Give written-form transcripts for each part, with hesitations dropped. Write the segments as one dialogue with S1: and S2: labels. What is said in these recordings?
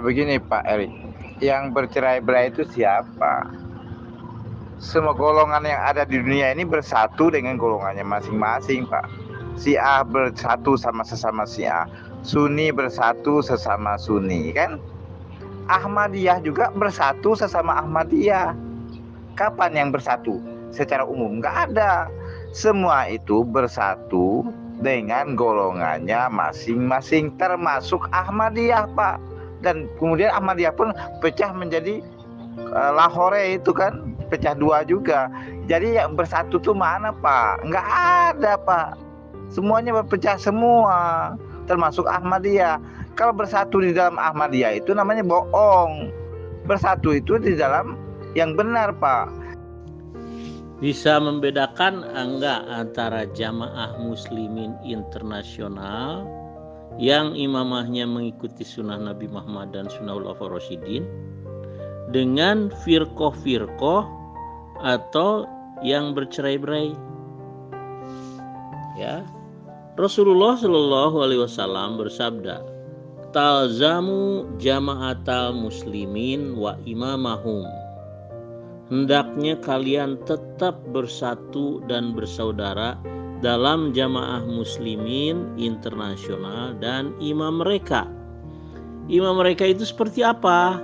S1: Begini Pak Erik, yang bercerai-berai itu siapa? Semua golongan yang ada di dunia ini bersatu dengan golongannya masing-masing, Pak. Si A bersatu sama sesama si A, Sunni bersatu sesama Sunni, kan? Ahmadiyah juga bersatu sesama Ahmadiyah. Kapan yang bersatu? Secara umum nggak ada. Semua itu bersatu dengan golongannya masing-masing, termasuk Ahmadiyah, Pak. Dan kemudian Ahmadiyah pun pecah menjadi Lahore itu kan pecah dua juga. Jadi yang bersatu tuh mana Pak? Nggak ada Pak. Semuanya berpecah semua, termasuk Ahmadiyah. Kalau bersatu di dalam Ahmadiyah itu namanya bohong. Bersatu itu di dalam yang benar Pak.
S2: Bisa membedakan enggak antara jamaah muslimin internasional yang imamahnya mengikuti sunnah Nabi Muhammad dan sunnah Khulafaur Rasyidin dengan firqoh-firqoh atau yang bercerai-berai? Ya, Rasulullah Shallallahu Alaihi Wasallam bersabda, "Talzamu jama'atal muslimin wa imamahum." Hendaknya kalian tetap bersatu dan bersaudara dalam jamaah muslimin internasional dan imam mereka. Imam mereka itu seperti apa?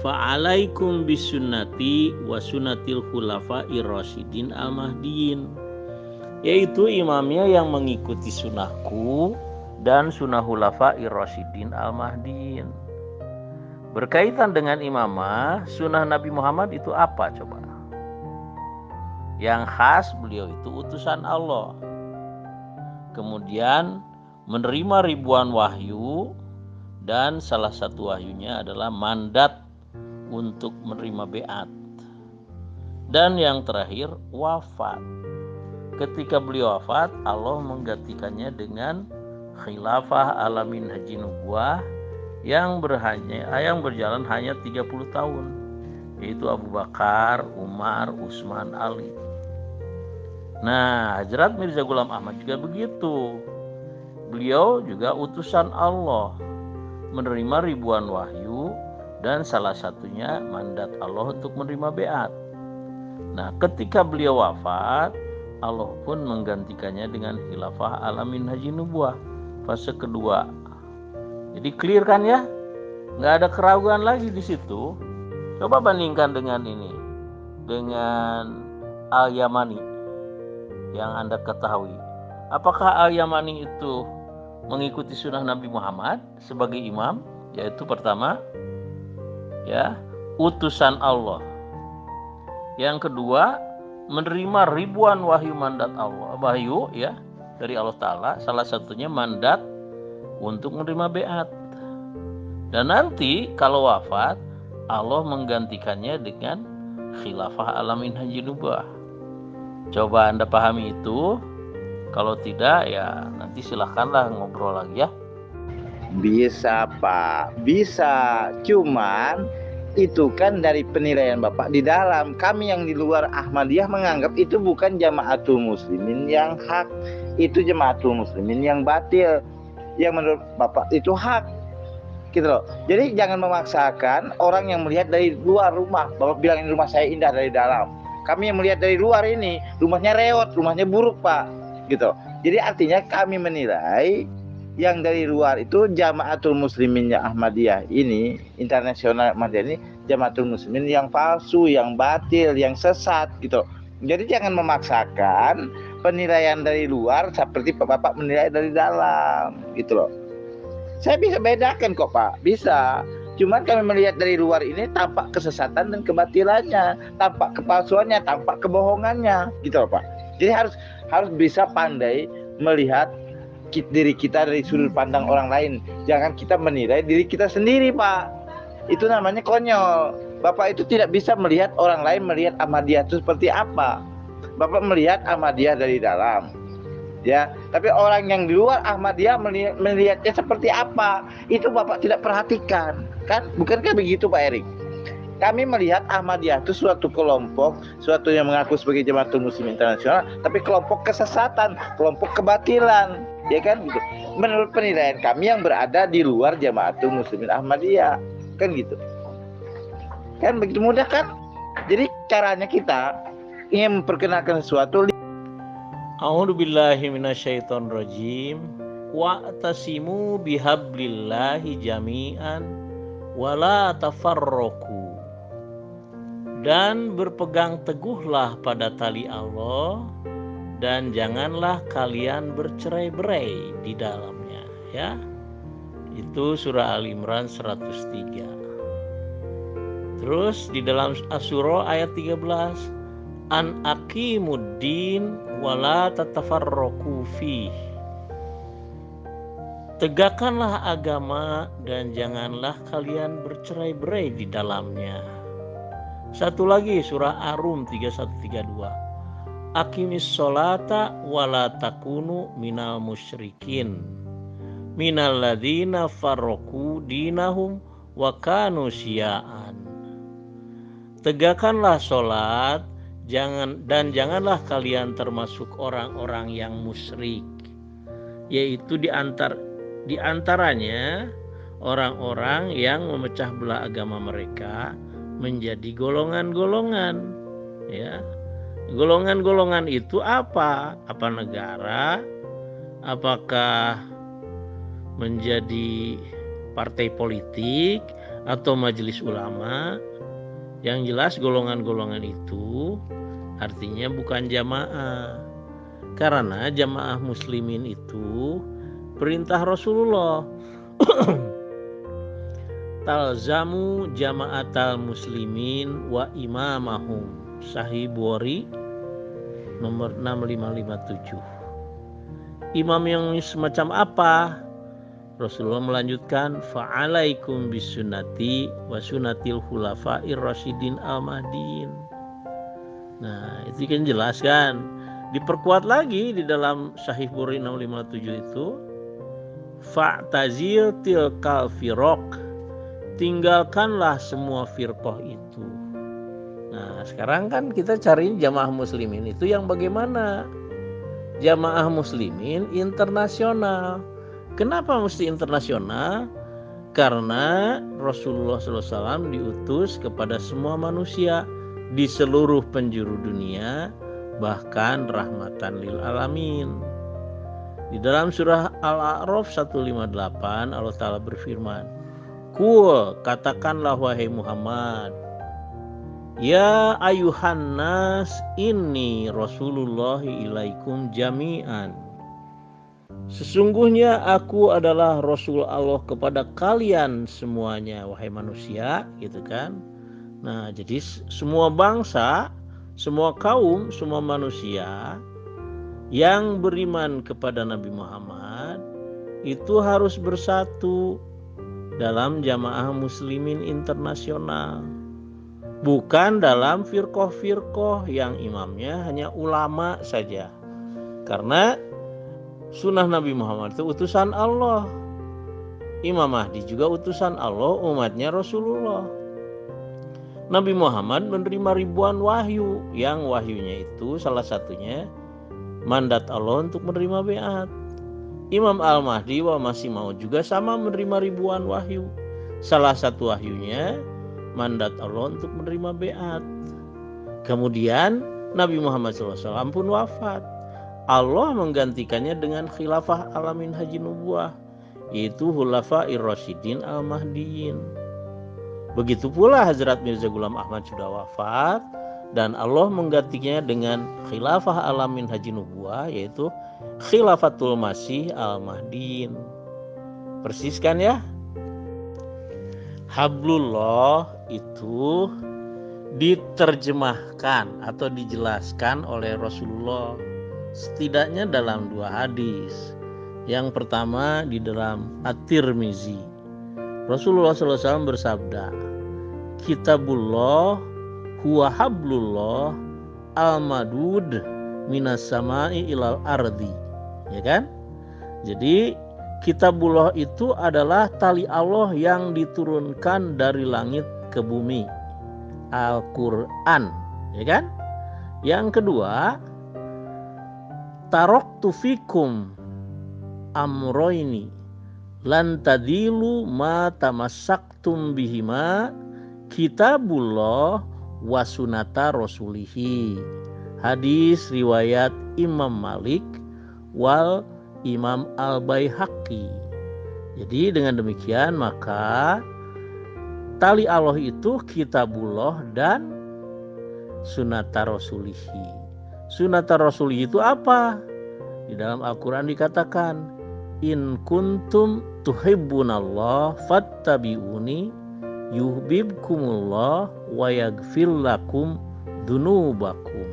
S2: Fa'alaikum bisunnati wa sunnatil khulafa'ir rasyidin al-mahdiyin. Yaitu imamnya yang mengikuti sunnahku dan sunnah khulafa'ir rasyidin al-mahdiyin. Berkaitan dengan imamah, sunnah Nabi Muhammad itu apa coba? Yang khas beliau itu utusan Allah. Kemudian menerima ribuan wahyu dan salah satu wahyunya adalah mandat untuk menerima beat. Dan yang terakhir wafat. Ketika beliau wafat, Allah menggantikannya dengan khilafah alamin haji nubuwah yang berjalan hanya 30 tahun, yaitu Abu Bakar, Umar, Utsman, Ali. Nah, Hadrat Mirza Ghulam Ahmad juga begitu. Beliau juga utusan Allah, menerima ribuan wahyu dan salah satunya mandat Allah untuk menerima beat. Nah, ketika beliau wafat, Allah pun menggantikannya dengan khilafah alamin haji nubuwah fase kedua. Jadi clear kan ya? Nggak ada keraguan lagi di situ. Coba bandingkan dengan ini, dengan Al-Yamani yang Anda ketahui. Apakah Al-Yamani itu mengikuti sunnah Nabi Muhammad sebagai imam? Yaitu pertama, ya, utusan Allah. Yang kedua, menerima ribuan wahyu mandat Allah, wahyu ya dari Allah Ta'ala. Salah satunya mandat untuk menerima beat. Dan nanti kalau wafat, Allah menggantikannya dengan khilafah alamin haji nubuwah. Coba Anda pahami itu. Kalau tidak ya nanti silahkanlah ngobrol lagi ya.
S1: Bisa Pak, bisa. Cuman itu kan dari penilaian Bapak di dalam. Kami yang di luar Ahmadiyah menganggap itu bukan jamaatul muslimin yang hak. Itu jamaatul muslimin yang batil. Yang menurut Bapak itu hak, gitu loh. Jadi jangan memaksakan orang yang melihat dari luar rumah. Bapak bilang ini rumah saya indah dari dalam. Kami yang melihat dari luar ini rumahnya reot, rumahnya buruk Pak, gitu. Jadi artinya kami menilai yang dari luar itu jamaatul muslimin Ahmadiyah ini, internasional Ahmadiyah ini jamaatul muslimin yang palsu, yang batil, yang sesat, gitu. Jadi jangan memaksakan penilaian dari luar seperti Bapak menilai dari dalam, gitu loh. Saya bisa bedakan kok Pak, bisa. Cuman kami melihat dari luar ini tampak kesesatan dan kebatilannya, tampak kepalsuannya, tampak kebohongannya, gitu loh Pak. Jadi harus bisa pandai melihat diri kita dari sudut pandang orang lain. Jangan kita menilai diri kita sendiri Pak. Itu namanya konyol. Bapak itu tidak bisa melihat orang lain melihat Ahmadiyah itu seperti apa. Bapak melihat Ahmadiyah dari dalam, ya. Tapi orang yang di luar Ahmadiyah melihatnya seperti apa, itu Bapak tidak perhatikan, kan? Bukankah begitu Pak Erik? Kami melihat Ahmadiyah itu suatu kelompok, suatu yang mengaku sebagai Jamaatul Muslim Internasional, tapi kelompok kesesatan, kelompok kebatilan. Ya kan gitu. Menurut penilaian kami yang berada di luar Jamaatul Muslimin Ahmadiyah, kan gitu. Kan begitu mudah kan? Jadi caranya kita ingin memperkenalkan sesuatu.
S2: A'udzubillahi minasyaitonirrajim. Wa'tasimu bihablillahi jami'an wala tafarraqu. Dan berpegang teguhlah pada tali Allah dan janganlah kalian bercerai-berai di dalamnya, ya. Itu surah Al-Imran 103. Terus di dalam Asy-Syura ayat 13, an aqimuddin wala tatafarraqu fih. Tegakkanlah agama dan janganlah kalian bercerai-berai di dalamnya. Satu lagi surah Ar-Rum 3132. Aqimis sholata wala takunu minal musyrikin. Minal ladzina farraqu dinahum wa kanu syia'an. Tegakkanlah sholat dan janganlah kalian termasuk orang-orang yang musyrik, yaitu di antaranya orang-orang yang memecah belah agama mereka menjadi golongan-golongan, ya. Golongan-golongan itu apa? Apa negara? Apakah menjadi partai politik atau majelis ulama? Yang jelas golongan-golongan itu artinya bukan jamaah. Karena jamaah muslimin itu perintah Rasulullah. Talzamu jama'atal muslimin wa imamahum. Sahih Bukhari nomor 6557. Imam yang semacam apa? Rasulullah melanjutkan, fa'alaikum bisunnati wa sunnatil khulafair rasyidin al-mahdiin. Nah, itu kan jelas kan. Diperkuat lagi di dalam Sahih Bukhari 6557 itu, fa'tazil tilkal firaq. Tinggalkanlah semua firqah itu. Nah, sekarang kan kita cari jamaah muslimin itu yang bagaimana? Jamaah muslimin internasional. Kenapa mesti internasional? Karena Rasulullah SAW diutus kepada semua manusia di seluruh penjuru dunia, bahkan rahmatan lil alamin. Di dalam surah Al-A'raf 158 Allah Ta'ala berfirman, Qul, katakanlah wahai Muhammad, ya ayuhan nas inni rasulullahi ilaikum jami'an. Sesungguhnya aku adalah Rasul Allah kepada kalian semuanya, wahai manusia, gitu kan. Nah, jadi semua bangsa, semua kaum, semua manusia yang beriman kepada Nabi Muhammad itu harus bersatu dalam jamaah muslimin internasional. Bukan dalam firqah-firqah yang imamnya hanya ulama saja. Karena sunnah Nabi Muhammad itu utusan Allah. Imam Mahdi juga utusan Allah, umatnya Rasulullah. Nabi Muhammad menerima ribuan wahyu, yang wahyunya itu salah satunya mandat Allah untuk menerima baiat. Imam Al-Mahdi wa Masih Maud juga sama menerima ribuan wahyu. Salah satu wahyunya mandat Allah untuk menerima baiat. Kemudian Nabi Muhammad SAW pun wafat. Allah menggantikannya dengan khilafah alamin haji nubuwah, yaitu Khulafair Rasyidin al-Mahdiin. Begitu pula Hazrat Mirza Ghulam Ahmad sudah wafat dan Allah menggantikannya dengan khilafah alamin haji nubuwah, yaitu Khilafatul Masih al-Mahdiin. Persis kan ya? Hablullah itu diterjemahkan atau dijelaskan oleh Rasulullah setidaknya dalam 2 hadis. Yang pertama di dalam At-Tirmizi. Rasulullah SAW bersabda, Kitabullah huwa hablullah al-madud minas sama'i ilal ardi. Ya kan? Jadi Kitabullah itu adalah tali Allah yang diturunkan dari langit ke bumi. Al-Quran. Ya kan? Yang kedua, Taraktu fikum amroini lan tadilu ma tamassaktum bihima kitabullah wa sunata rasulihi. Hadis riwayat Imam Malik wal Imam Al-Baihaqi. Jadi dengan demikian maka tali Allah itu kitabullah dan sunata rasulihi. Sunata rasulihi itu apa? Di dalam Al-Quran dikatakan, in kuntum tuhibbunallah fattabi'uni yuhibbukumullah wa yaghfir lakum dunubakum.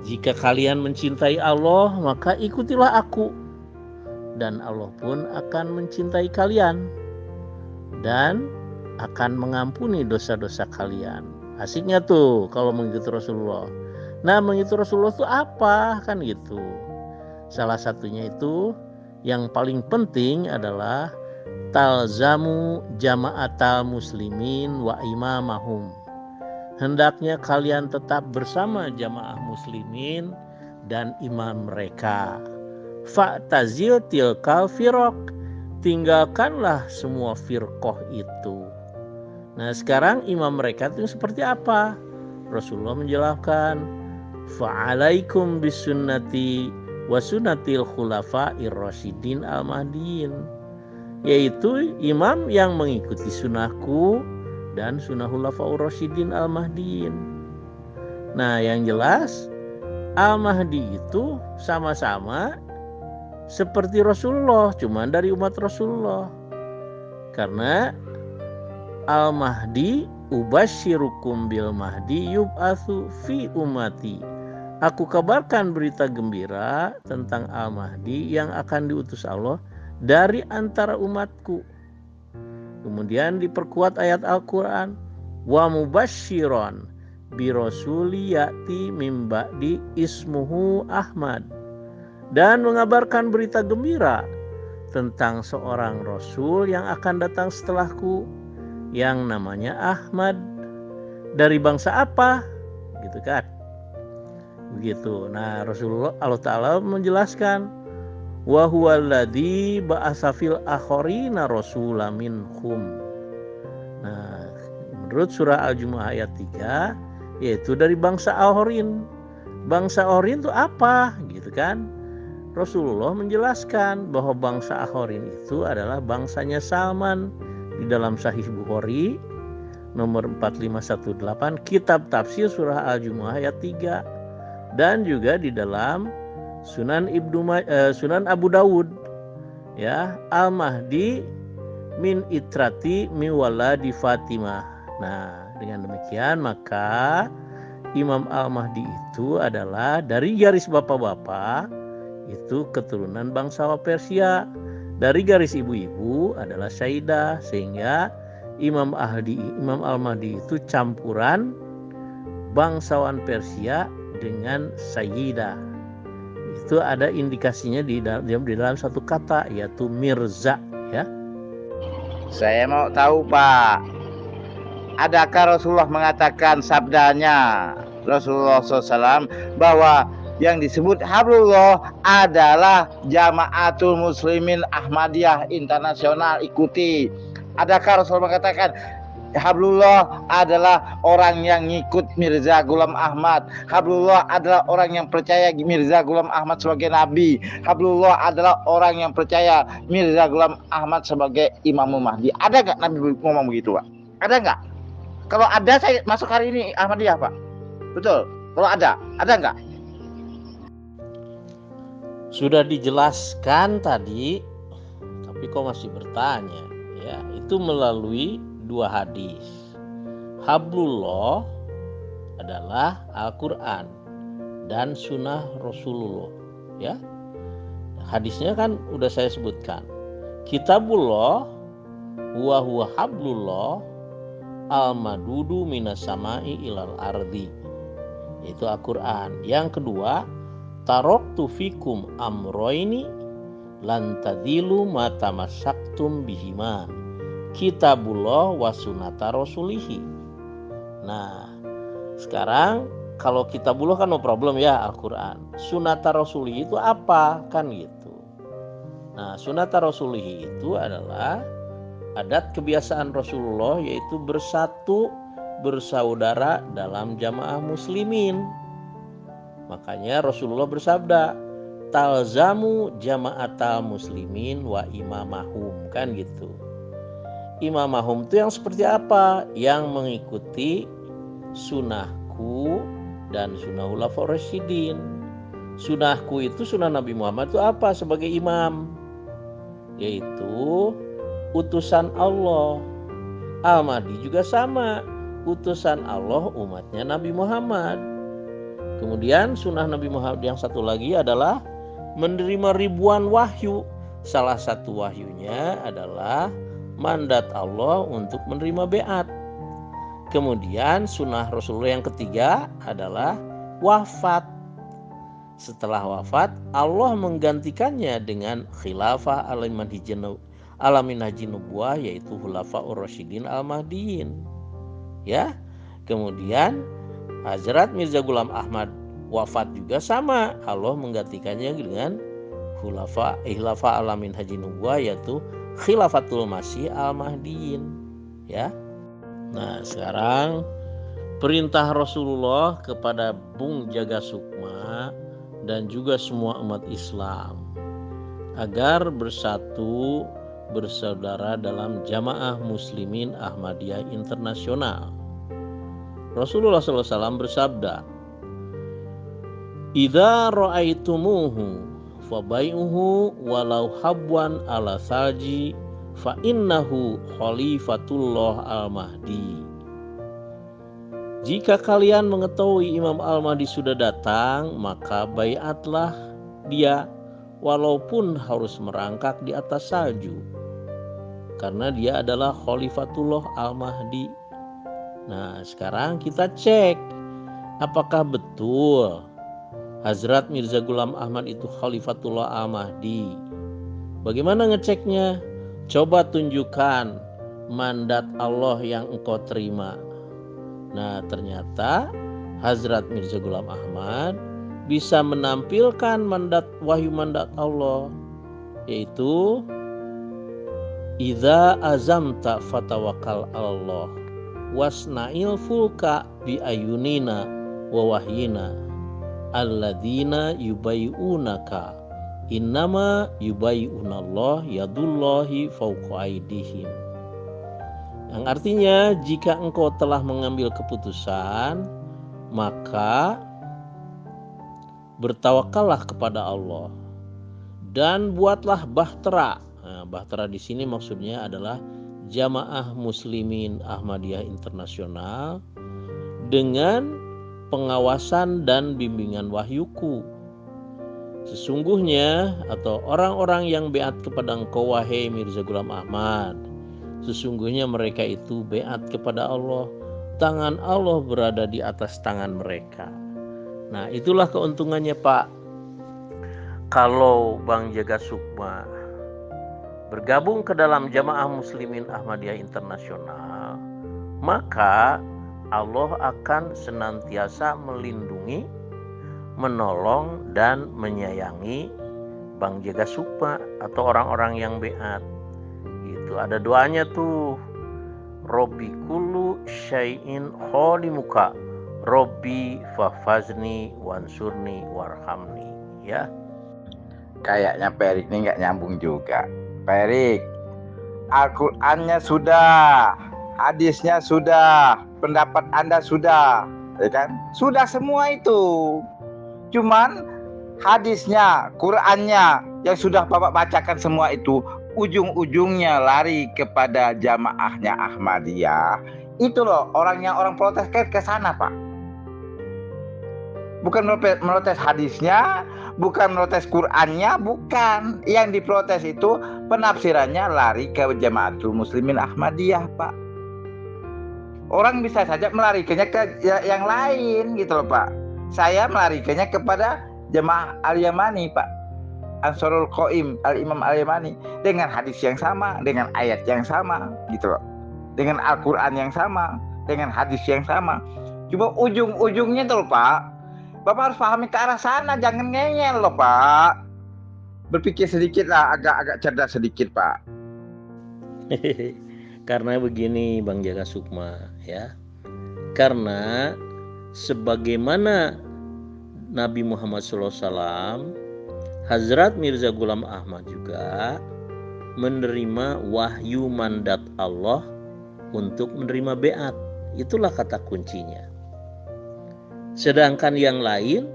S2: Jika kalian mencintai Allah, maka ikutilah aku. Dan Allah pun akan mencintai kalian. Dan akan mengampuni dosa-dosa kalian. Asiknya tuh kalau mengikuti Rasulullah. Nah, mengikuti Rasulullah itu apa? Kan gitu. Salah satunya itu yang paling penting adalah talzamu jama'atal muslimin wa imamahum. Hendaknya kalian tetap bersama jamaah muslimin dan imam mereka. Fa'tazil tilkal firaq. Tinggalkanlah semua firqah itu. Nah sekarang imam mereka itu seperti apa? Rasulullah menjelaskan, fa'alaikum bisunnati wa sunnatil khulafa'ir rasyidin al-mahdiin. Yaitu imam yang mengikuti sunnahku dan sunnah khulafa'ur rasyidin al-mahdiin. Nah yang jelas al-mahdi itu sama-sama seperti Rasulullah, cuma dari umat Rasulullah. Karena al-mahdi ubasyirukum bil mahdi yub'atsu fi ummati. Aku kabarkan berita gembira tentang al-mahdi yang akan diutus Allah dari antara umatku. Kemudian diperkuat ayat Al-Quran, wa mubasyiron bi rasuli ya'ti mim ba'di ismuhu Ahmad. Dan mengabarkan berita gembira tentang seorang rasul yang akan datang setelahku yang namanya Ahmad. Dari bangsa apa? Gitu kan. Begitu. Nah, Rasulullah Allah Ta'ala menjelaskan, wa huwallazi ba'atsa fil akharina rasulan minhum. Nah, menurut surah Al-Jumu'ah ayat 3 yaitu dari bangsa Al-Horin. Bangsa Al-Horin itu apa? Gitu kan. Rasulullah menjelaskan bahwa bangsa Al-Horin itu adalah bangsanya Salman. Di dalam Sahih Bukhari nomor 4518 kitab tafsir surah Al-Jumu'ah ayat 3 dan juga di dalam Sunan Abu Dawud ya, Al-Mahdi min itrati mi waladi Fatimah. Nah, dengan demikian maka Imam Al-Mahdi itu adalah dari garis bapak-bapak itu keturunan bangsawan Persia. Dari garis ibu-ibu adalah Sayyidah, sehingga Imam Al-Mahdi itu campuran bangsawan Persia dengan Sayyidah. Itu ada indikasinya di dalam satu kata yaitu Mirza ya.
S1: Saya mau tahu Pak, adakah Rasulullah mengatakan sabdanya Rasulullah SAW bahwa yang disebut Hablullah adalah Jamaatul Muslimin Ahmadiyah Internasional, ikuti? Adakah Rasulullah mengatakan Hablullah adalah orang yang ngikut Mirza Ghulam Ahmad, Hablullah adalah orang yang percaya Mirza Ghulam Ahmad sebagai nabi, Hablullah adalah orang yang percaya Mirza Ghulam Ahmad sebagai Imam Mahdi? Ada nggak Nabi ngomong begitu Pak? Ada nggak? Kalau ada saya masuk hari ini Ahmadiyah Pak. Betul? Kalau ada nggak?
S2: Sudah dijelaskan tadi, tapi kok masih bertanya? Ya, itu melalui dua hadis. Hablullah adalah Al-Quran dan Sunnah Rasulullah. Ya, hadisnya kan udah saya sebutkan. Kitabullah huwa hablullah al-madudu minas samai ilal ardi. Itu Al-Quran. Yang kedua, taraktu fikum amroini lan tadilu ma tamassaktum bihima kitabullah wa sunnata rasulihi. Nah sekarang kalau kitabullah kan no problem ya Al-Quran. Sunnata rasulihi itu apa kan gitu. Nah, sunata rasulihi itu adalah adat kebiasaan Rasulullah, yaitu bersatu bersaudara dalam jamaah muslimin. Makanya Rasulullah bersabda, talzamu jama'atal muslimin wa imamahum, kan gitu. Imamahum itu yang seperti apa? Yang mengikuti sunnahku dan sunnah khulafaur rasyidin. Sunnahku itu sunnah Nabi Muhammad itu apa sebagai imam? Yaitu utusan Allah. Al-Mahdi juga sama, utusan Allah umatnya Nabi Muhammad. Kemudian sunnah Nabi Muhammad yang satu lagi adalah menerima ribuan wahyu. Salah satu wahyunya adalah mandat Allah untuk menerima beat. Kemudian sunnah Rasulullah yang ketiga adalah wafat. Setelah wafat, Allah menggantikannya dengan khilafah alamin haji nubuwah, yaitu khulafaur rasyidin al-mahdiyin. Ya. Kemudian Hazrat Mirza Ghulam Ahmad wafat juga sama, Allah menggantikannya dengan khilafah alamin haji nubuwah, yaitu khilafatul masih al-mahdiyin. Ya. Nah, sekarang perintah Rasulullah kepada Bung Jaga Sukma dan juga semua umat Islam agar bersatu bersaudara dalam jamaah muslimin Ahmadiyah internasional. Rasulullah SAW bersabda, idza ra'aitumuhu fabai'uhu walau habwan ala salji fa innahu khalifatullah al-mahdi. Jika kalian mengetahui Imam Al-Mahdi sudah datang, maka baiatlah dia walaupun harus merangkak di atas salju, karena dia adalah Khalifatullah Al-Mahdi. Nah, sekarang kita cek apakah betul Hazrat Mirza Ghulam Ahmad itu Khalifatullah Al-Mahdi. Bagaimana ngeceknya? Coba tunjukkan mandat Allah yang engkau terima. Nah, ternyata Hazrat Mirza Ghulam Ahmad bisa menampilkan wahyu mandat Allah, yaitu idza azamta fatawakkal Allah wasna'il fulka bi ayunina wa wahyina alladzina yubayyi'unaka innama yubayyi'unallah yadullahi fawqa aydihim. Yang artinya, jika engkau telah mengambil keputusan, maka bertawakallah kepada Allah dan buatlah bahtera. Nah, bahtera di sini maksudnya adalah jamaah muslimin Ahmadiyah internasional dengan pengawasan dan bimbingan wahyuku. Sesungguhnya, atau orang-orang yang beat kepada engkau wahai Mirza Ghulam Ahmad, sesungguhnya mereka itu beat kepada Allah. Tangan Allah berada di atas tangan mereka. Nah, itulah keuntungannya, Pak. Kalau Bang Jaga Sukma bergabung ke dalam jamaah muslimin Ahmadiyah internasional, maka Allah akan senantiasa melindungi, menolong, dan menyayangi Bang Jaga Sukma atau orang-orang yang beat. Itu ada doanya tuh, Robbi kullu syai'in kholimuka Robbi fafazni wansurni warhamni. Ya,
S1: Kayaknya Perik ini nggak nyambung juga. Perik, Al-Qur'annya sudah, hadisnya sudah, pendapat Anda sudah, ya kan? Sudah semua itu. Cuman hadisnya, Qur'annya yang sudah Bapak bacakan semua itu, ujung-ujungnya lari kepada jamaahnya Ahmadiyah. Itu loh orang protes ke sana, Pak. Bukan melotes hadisnya, bukan melotes Qur'annya, bukan. Yang diprotes itu penafsirannya lari ke Jamaatul Muslimin Ahmadiyah, Pak. Orang bisa saja melarikannya ke yang lain gitu loh, Pak. Saya melarikannya kepada Jamaah Al-Yamani, Pak. Ansarul Qaim Al-Imam Al-Yamani, dengan hadis yang sama, dengan ayat yang sama gitu loh. Dengan Al-Qur'an yang sama, dengan hadis yang sama. Cuma ujung-ujungnya tuh loh, Pak. Bapak harus pahami ke arah sana, jangan ngeyel loh, Pak. berpikir sedikit lah, agak cerdas sedikit Pak.
S2: Karena begini Bang Jaga Sukma ya. Karena sebagaimana Nabi Muhammad SAW, Hazrat Mirza Ghulam Ahmad juga menerima wahyu mandat Allah untuk menerima beat. Itulah kata kuncinya. Sedangkan yang lain,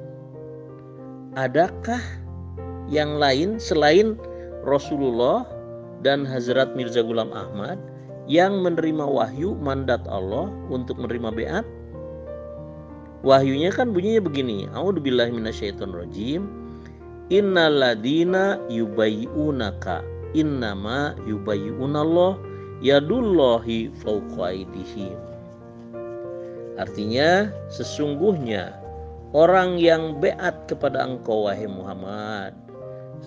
S2: adakah yang lain selain Rasulullah dan Hazrat Mirza Ghulam Ahmad yang menerima wahyu mandat Allah untuk menerima beat? Wahyunya kan bunyinya begini, A'udzubillahi minasyaitonirrajim, Innaladina yubayyi'unaka innama yubayyi'unallah yadullahi fawqa aydihim. Artinya sesungguhnya orang yang beat kepada engkau wahai Muhammad,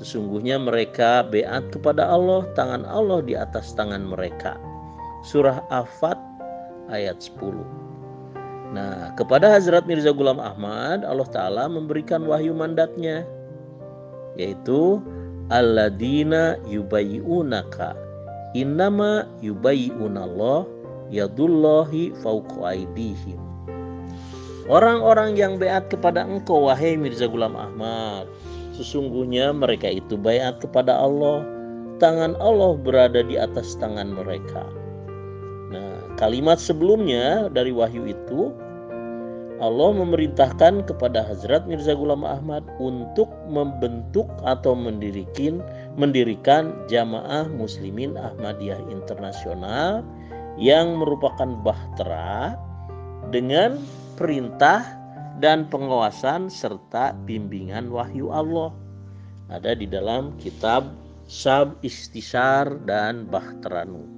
S2: sesungguhnya mereka beat kepada Allah, tangan Allah di atas tangan mereka. Surah Afat ayat 10. Nah, kepada Hazrat Mirza Ghulam Ahmad Allah Ta'ala memberikan wahyu mandatnya, yaitu Alladina yubayyi'unaka innama yubayyi'unallah yadullahi fawqa aydihim. Orang-orang yang beat kepada engkau wahai Mirza Ghulam Ahmad, sesungguhnya mereka itu beat kepada Allah, tangan Allah berada di atas tangan mereka. Nah, kalimat sebelumnya dari wahyu itu, Allah memerintahkan kepada Hazrat Mirza Ghulam Ahmad untuk membentuk atau mendirikan Jamaah Muslimin Ahmadiyah Internasional yang merupakan bahtera dengan perintah dan pengawasan serta bimbingan wahyu Allah. Ada di dalam kitab Sab Istisar dan Bahteranu.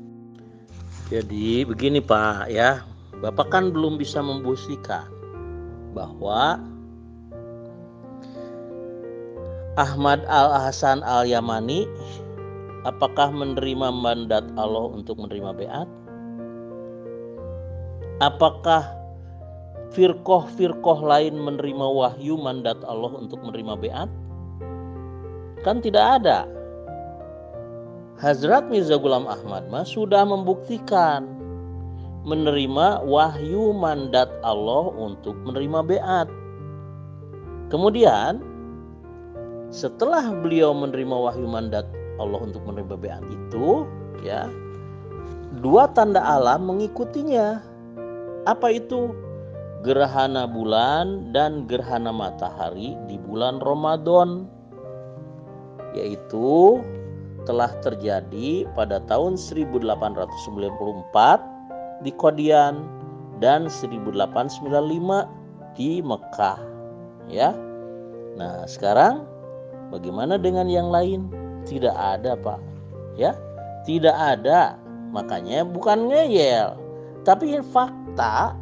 S2: Jadi begini Pak ya, Bapak kan belum bisa membuktikan bahwa Ahmad Al-Hasan Al-Yamani apakah menerima mandat Allah untuk menerima beat? Apakah firqoh lain menerima wahyu mandat Allah untuk menerima beat? Kan tidak ada. Hazrat Mirza Ghulam Ahmad sudah membuktikan menerima wahyu mandat Allah untuk menerima beat. Kemudian setelah beliau menerima wahyu mandat Allah untuk menerima beat itu, ya, dua tanda alam mengikutinya. Apa itu? Gerhana bulan dan gerhana matahari di bulan Ramadan, yaitu telah terjadi pada tahun 1894 di Qadian dan 1895 di Mekah, ya. Nah, sekarang bagaimana dengan yang lain? Tidak ada, Pak. Ya, tidak ada. Makanya bukan ngeyel, tapi fakta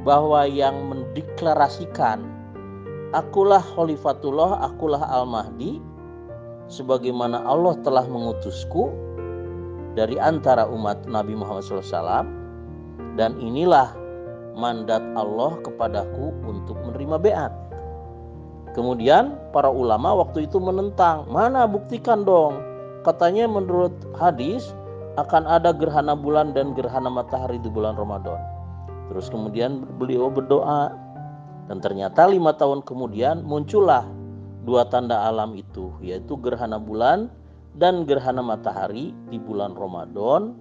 S2: bahwa yang mendeklarasikan akulah Khalifatullah, akulah Al-Mahdi, sebagaimana Allah telah mengutusku dari antara umat Nabi Muhammad SAW, dan inilah mandat Allah kepadaku untuk menerima beat. Kemudian para ulama waktu itu menentang, mana buktikan dong, katanya menurut hadis akan ada gerhana bulan dan gerhana matahari di bulan Ramadan. Terus kemudian beliau berdoa, dan ternyata 5 tahun kemudian muncullah dua tanda alam itu, yaitu gerhana bulan dan gerhana matahari di bulan Ramadan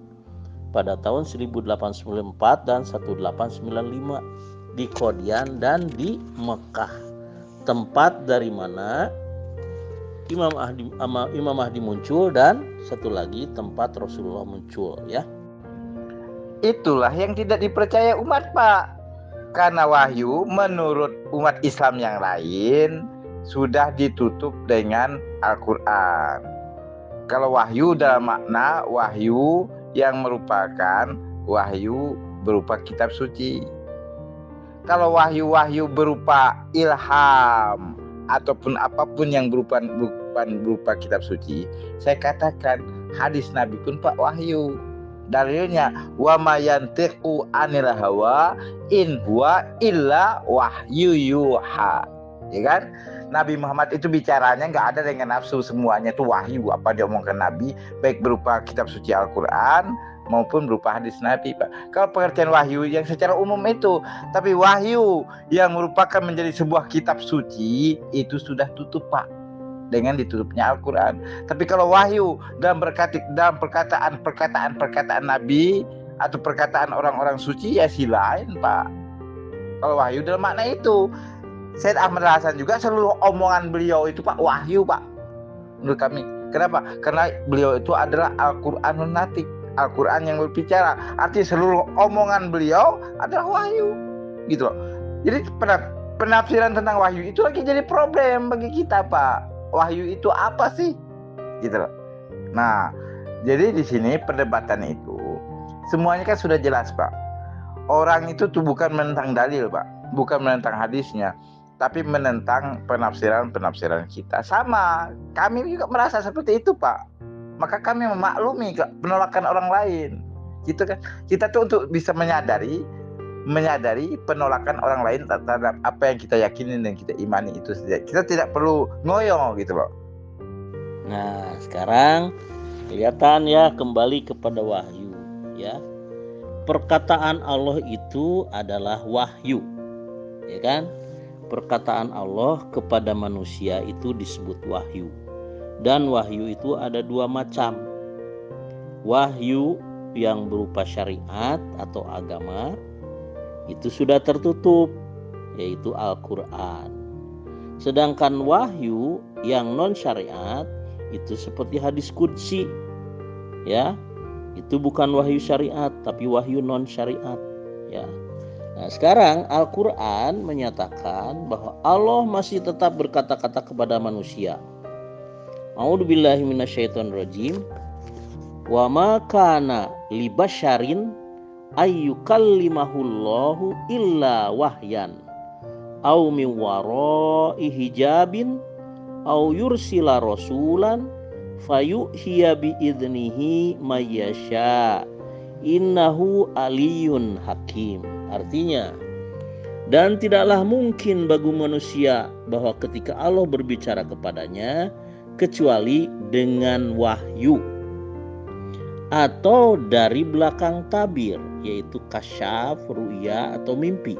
S2: pada tahun 1894 dan 1895 di Qadian dan di Mekah, tempat dari mana Imam Mahdi muncul, dan satu lagi tempat Rasulullah muncul, ya.
S1: Itulah yang tidak dipercaya umat, Pak. Karena wahyu menurut umat Islam yang lain sudah ditutup dengan Al-Quran. Kalau wahyu dalam makna wahyu yang merupakan wahyu berupa kitab suci. Kalau wahyu-wahyu berupa ilham ataupun apapun yang bukan berupa kitab suci, saya katakan hadis Nabi pun Pak wahyu. Dalilnya wa ma yantiqu anil hawa in huwa illa wahyu yuha, ya kan? Nabi Muhammad itu bicaranya nggak ada dengan nafsu, semuanya itu wahyu apa dia omongkan Nabi, baik berupa kitab suci Al-Quran maupun berupa hadis Nabi, Pak. Kalau pengertian wahyu yang secara umum itu, tapi wahyu yang merupakan menjadi sebuah kitab suci itu sudah tutup, Pak, dengan ditutupnya Al-Quran. Tapi kalau wahyu dalam perkataan Nabi atau perkataan orang-orang suci ya silain, Pak. Kalau wahyu dalam makna itu, Said Ahmad Hasan juga seluruh omongan beliau itu, Pak, wahyu, Pak, menurut kami. Kenapa? Karena beliau itu adalah Al-Quranun Natik, Al-Quran yang berbicara. Artinya seluruh omongan beliau adalah wahyu, gitu loh. Jadi penafsiran tentang wahyu itu lagi jadi problem bagi kita, Pak. Wahyu itu apa sih? Gitu loh. Nah, jadi di sini perdebatan itu semuanya kan sudah jelas, Pak. Orang itu tuh bukan menentang dalil, Pak, bukan menentang hadisnya, tapi menentang penafsiran kita. Sama, kami juga merasa seperti itu, Pak. Maka kami memaklumi penolakan orang lain. Gitu kan? Kita tuh untuk bisa menyadari penolakan orang lain terhadap apa yang kita yakini dan kita imani itu saja. Kita tidak perlu ngoyo gitu loh.
S2: Nah, sekarang kelihatan ya kembali kepada wahyu ya. Perkataan Allah itu adalah wahyu. Ya kan? Perkataan Allah kepada manusia itu disebut wahyu. Dan wahyu itu ada dua macam. Wahyu yang berupa syariat atau agama itu sudah tertutup, yaitu Al-Quran. Sedangkan wahyu yang non syariat itu seperti hadis qudsi, ya, itu bukan wahyu syariat tapi wahyu non syariat, ya. Nah, sekarang Al-Quran menyatakan bahwa Allah masih tetap berkata-kata kepada manusia. A'udzubillahi minasyaitonirrajim. Wa ma kana li basyarin ayyukallimahullahu illa wahyan au min wara'i hijabin au yursila rasulan fayuhiya bi idnihi mayyasha innahu aliyun hakim. Artinya, dan tidaklah mungkin bagi manusia bahwa ketika Allah berbicara kepadanya kecuali dengan wahyu atau dari belakang tabir, yaitu kasyaf, ru'ya atau mimpi,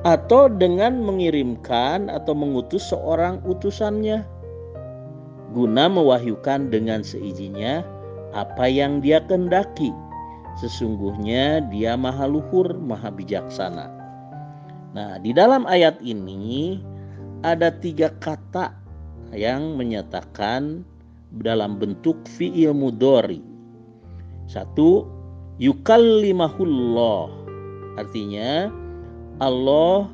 S2: atau dengan mengirimkan atau mengutus seorang utusannya guna mewahyukan dengan seizinnya apa yang dia kehendaki. Sesungguhnya dia maha luhur, maha bijaksana. Nah, di dalam ayat ini ada 3 kata yang menyatakan dalam bentuk fi'il mudhari. 1, yukallimahullah, artinya Allah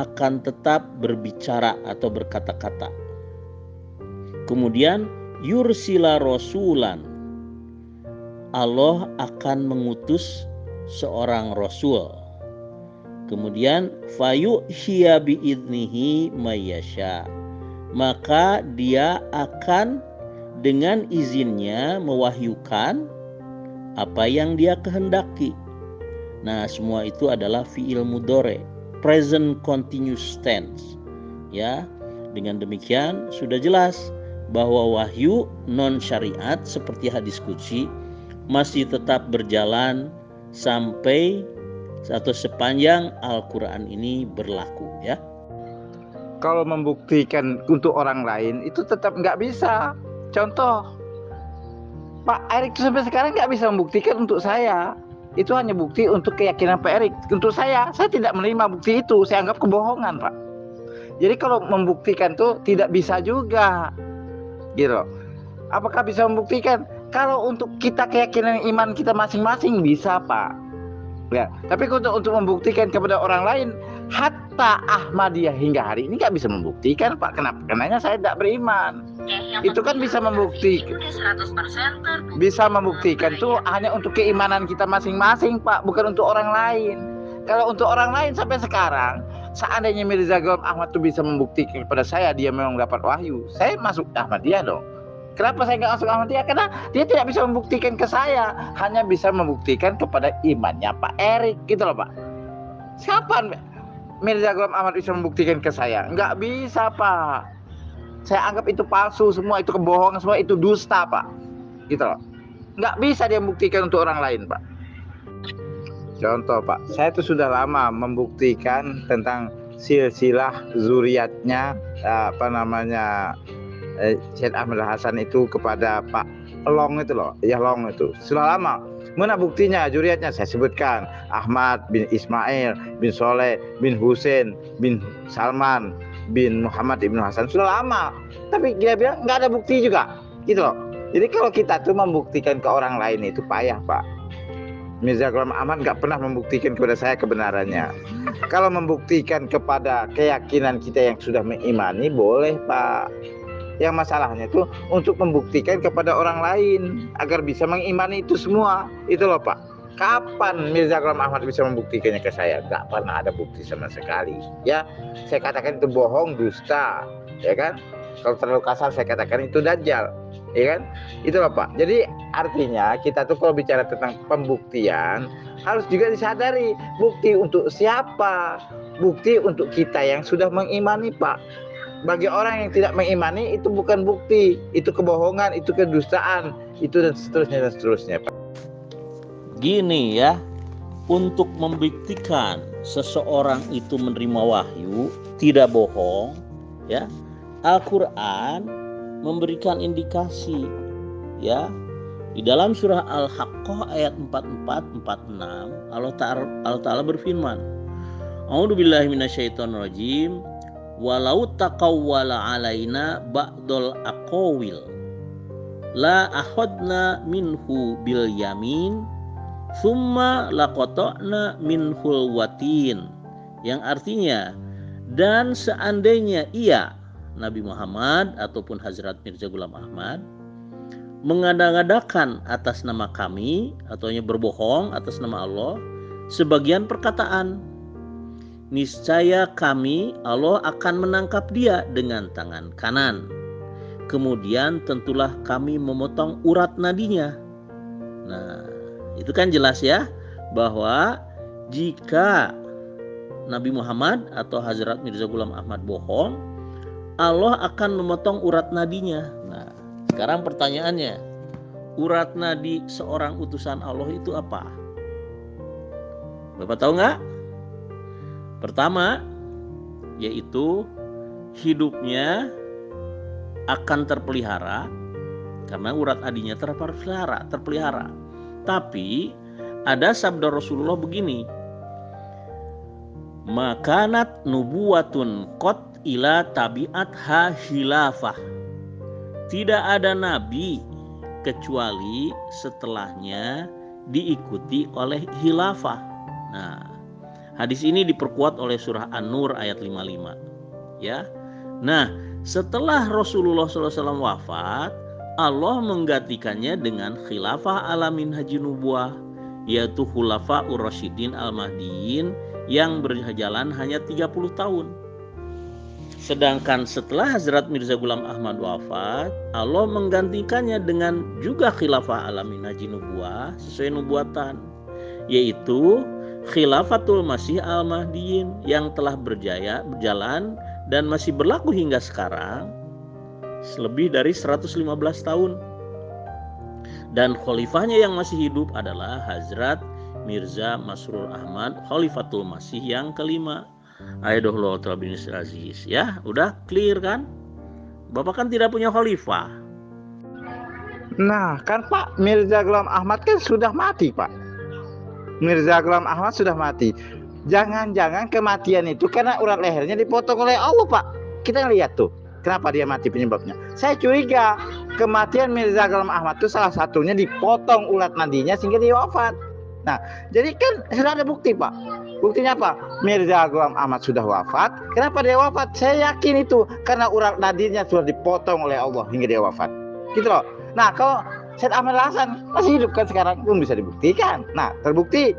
S2: akan tetap berbicara atau berkata-kata. Kemudian yursila rasulan, Allah akan mengutus seorang rasul. Kemudian fayuhiya biidnihi mayyasha, maka dia akan dengan izinnya mewahyukan apa yang dia kehendaki. Nah, semua itu adalah fi'il mudhari, present continuous tense. Ya, dengan demikian sudah jelas bahwa wahyu non syariat seperti hadis qudsi masih tetap berjalan sampai atau sepanjang Al-Quran ini berlaku, ya.
S1: Kalau membuktikan untuk orang lain itu tetap nggak bisa. Contoh, Pak Erik sampai sekarang nggak bisa membuktikan untuk saya. Itu hanya bukti untuk keyakinan Pak Erik. Untuk saya tidak menerima bukti itu. Saya anggap kebohongan, Pak. Jadi kalau membuktikan tuh tidak bisa juga, gitu. Apakah bisa membuktikan? Kalau untuk kita keyakinan iman kita masing-masing bisa, Pak. Ya, tapi untuk membuktikan kepada orang lain, hatta Ahmadiyah hingga hari ini nggak bisa membuktikan, Pak. Kenapa? Karenanya saya tidak beriman. Itu kan bisa membuktikan. Bisa membuktikan tuh hanya untuk keimanan kita masing-masing, Pak, bukan untuk orang lain. Kalau untuk orang lain sampai sekarang, seandainya Mirza Ghulam Ahmad tuh bisa membuktikan kepada saya dia memang dapat wahyu, saya masuk Ahmadiyah dong. Kenapa saya nggak masuk Ahmadiyah? Karena dia tidak bisa membuktikan ke saya, hanya bisa membuktikan kepada imannya Pak Erik, gitu loh, Pak. Siapa? Mirza Ghulam Ahmad bisa membuktikan ke saya? Nggak bisa, Pak. Saya anggap itu palsu semua, itu kebohongan semua, itu dusta, Pak. Gitu loh. Nggak bisa dia membuktikan untuk orang lain, Pak. Contoh, Pak, saya itu sudah lama membuktikan tentang silsilah zuriatnya Syed Ahmad Hasan itu kepada Pak Long itu loh, ya Long itu. Sudah lama. Mana buktinya, zuriatnya saya sebutkan. Ahmad bin Ismail bin Soleh bin Husain bin Salman bin Muhammad ibnu Hasan, sudah lama. Tapi dia bilang nggak ada bukti juga, gitu loh. Jadi kalau kita tuh membuktikan ke orang lain itu payah, Pak. Mirza Ghulam Ahmad nggak pernah membuktikan kepada saya kebenarannya. Kalau membuktikan kepada keyakinan kita yang sudah mengimani, boleh, Pak. Yang masalahnya itu untuk membuktikan kepada orang lain agar bisa mengimani itu semua. Itu loh, Pak. Kapan Mirza Ghulam Ahmad bisa membuktikannya ke saya? Nggak pernah ada bukti sama sekali. Ya, saya katakan itu bohong, dusta, ya kan? Kalau terlalu kasar saya katakan itu dajjal, ya kan? Itu loh, Pak. Jadi artinya kita tuh kalau bicara tentang pembuktian harus juga disadari bukti untuk siapa? Bukti untuk kita yang sudah mengimani, Pak. Bagi orang yang tidak mengimani itu bukan bukti, itu kebohongan, itu kedustaan, itu dan seterusnya, Pak.
S2: Gini ya, untuk membuktikan seseorang itu menerima wahyu, tidak bohong, ya, Al-Quran memberikan indikasi, ya. Di dalam surah Al-Haqqah ayat 44-46, Allah Ta'ala berfirman, A'udzubillahi minasyaitonirrajim, walau taqawwala alaina ba'dul aqawil la akhadna minhu bil yamin summa laqata'na minhul watin, yang artinya, dan seandainya ia Nabi Muhammad ataupun Hazrat Mirza Ghulam Ahmad mengada-ngadakan atas nama kami atau berbohong atas nama Allah sebagian perkataan, niscaya kami, Allah akan menangkap dia dengan tangan kanan. Kemudian tentulah kami memotong urat nadinya. Nah, itu kan jelas ya, bahwa jika Nabi Muhammad atau Hazrat Mirza Ghulam Ahmad bohong, Allah akan memotong urat nadinya. Nah, sekarang pertanyaannya, urat nadi seorang utusan Allah itu apa? Bapak tahu nggak? Pertama, yaitu hidupnya akan terpelihara karena urat nadinya terpelihara. Tapi ada sabda Rasulullah begini, makanat nubuwatun qat ila tabiat ha khilafah. Tidak ada nabi kecuali setelahnya diikuti oleh khilafah. Nah, hadis ini diperkuat oleh surah An-Nur ayat 55. Ya. Nah, setelah Rasulullah SAW wafat, Allah menggantikannya dengan khilafah ala minhajin nubuwah, yaitu khulafaur rasyidin al-mahdiyin yang berjalan hanya 30 tahun. Sedangkan setelah Hazrat Mirza Ghulam Ahmad wafat, Allah menggantikannya dengan juga khilafah ala minhajin nubuwah sesuai nubuatan, yaitu Khilafatul Masih Al-Mahdiyin yang telah berjalan dan masih berlaku hingga sekarang lebih dari 115 tahun. Dan khalifahnya yang masih hidup adalah Hazrat Mirza Masrur Ahmad, Khalifatul Masih yang kelima. Aidahullah ta'ala bin Aziz. Ya, udah clear kan? Bapak kan tidak punya khalifah.
S1: Nah, kan Pak, Mirza Ghulam Ahmad kan sudah mati, Pak. Mirza Ghulam Ahmad sudah mati. Jangan-jangan kematian itu karena urat lehernya dipotong oleh Allah, Pak. Kita lihat tuh, kenapa dia mati penyebabnya. Saya curiga kematian Mirza Ghulam Ahmad itu salah satunya dipotong urat nadinya sehingga dia wafat. Nah, jadi kan sudah ada bukti, Pak. Buktinya apa? Mirza Ghulam Ahmad sudah wafat. Kenapa dia wafat? Saya yakin itu karena urat nadinya sudah dipotong oleh Allah hingga dia wafat. Gitu loh. Nah, kalau Syed Ahmad Hasan masih hidup kan sekarang pun bisa dibuktikan. Nah, terbukti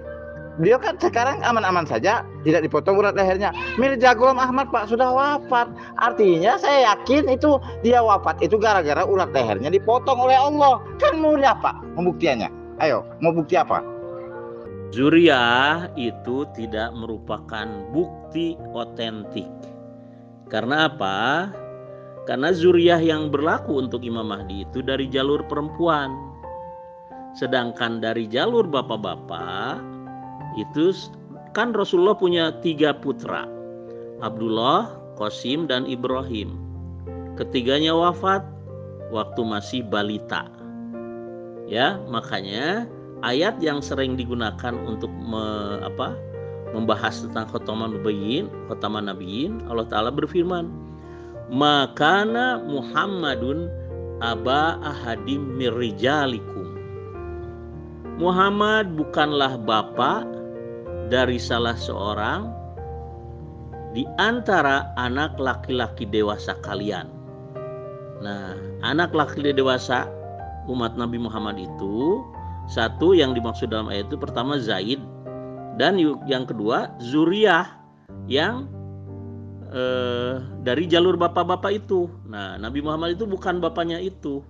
S1: beliau kan sekarang aman-aman saja, tidak dipotong urat lehernya. Mirza Ghulam Ahmad, Pak, sudah wafat. Artinya saya yakin itu dia wafat itu gara-gara urat lehernya dipotong oleh Allah. Kan mudah, Pak, pembuktiannya. Ayo, mau bukti apa?
S2: Zuriyah itu tidak merupakan bukti otentik. Karena apa? Karena zuriyah yang berlaku untuk Imam Mahdi itu dari jalur perempuan. Sedangkan dari jalur bapak-bapak itu kan Rasulullah punya 3 putra. Abdullah, Qasim, dan Ibrahim. Ketiganya wafat waktu masih balita. Ya, makanya ayat yang sering digunakan untuk membahas tentang khotaman nabiyyin, Allah Ta'ala berfirman, makana Muhammadun aba ahadim mirrijalikum. Muhammad bukanlah bapak dari salah seorang di antara anak laki-laki dewasa kalian. Nah, anak laki-laki dewasa umat Nabi Muhammad itu, satu yang dimaksud dalam ayat itu pertama Zaid, dan yang kedua zuriyah yang dari jalur bapak-bapak itu. Nah, Nabi Muhammad itu bukan bapaknya itu.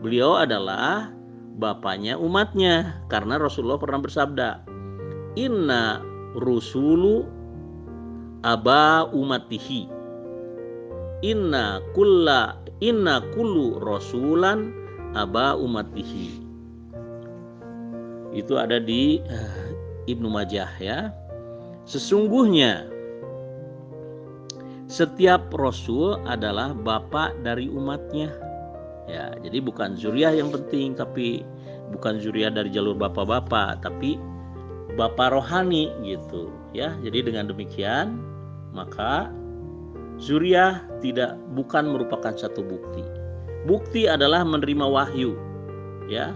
S2: Beliau adalah bapaknya umatnya, karena Rasulullah pernah bersabda, inna rusulu aba umatihi, inna kullu rasulan aba umatihi. Itu ada di Ibnu Majah ya. Sesungguhnya setiap rasul adalah bapak dari umatnya. Ya, jadi bukan zuriyah yang penting, tapi bukan zuriyah dari jalur bapak-bapak, tapi bapak rohani gitu ya. Jadi dengan demikian maka zuriyah bukan merupakan satu bukti. Bukti adalah menerima wahyu. Ya.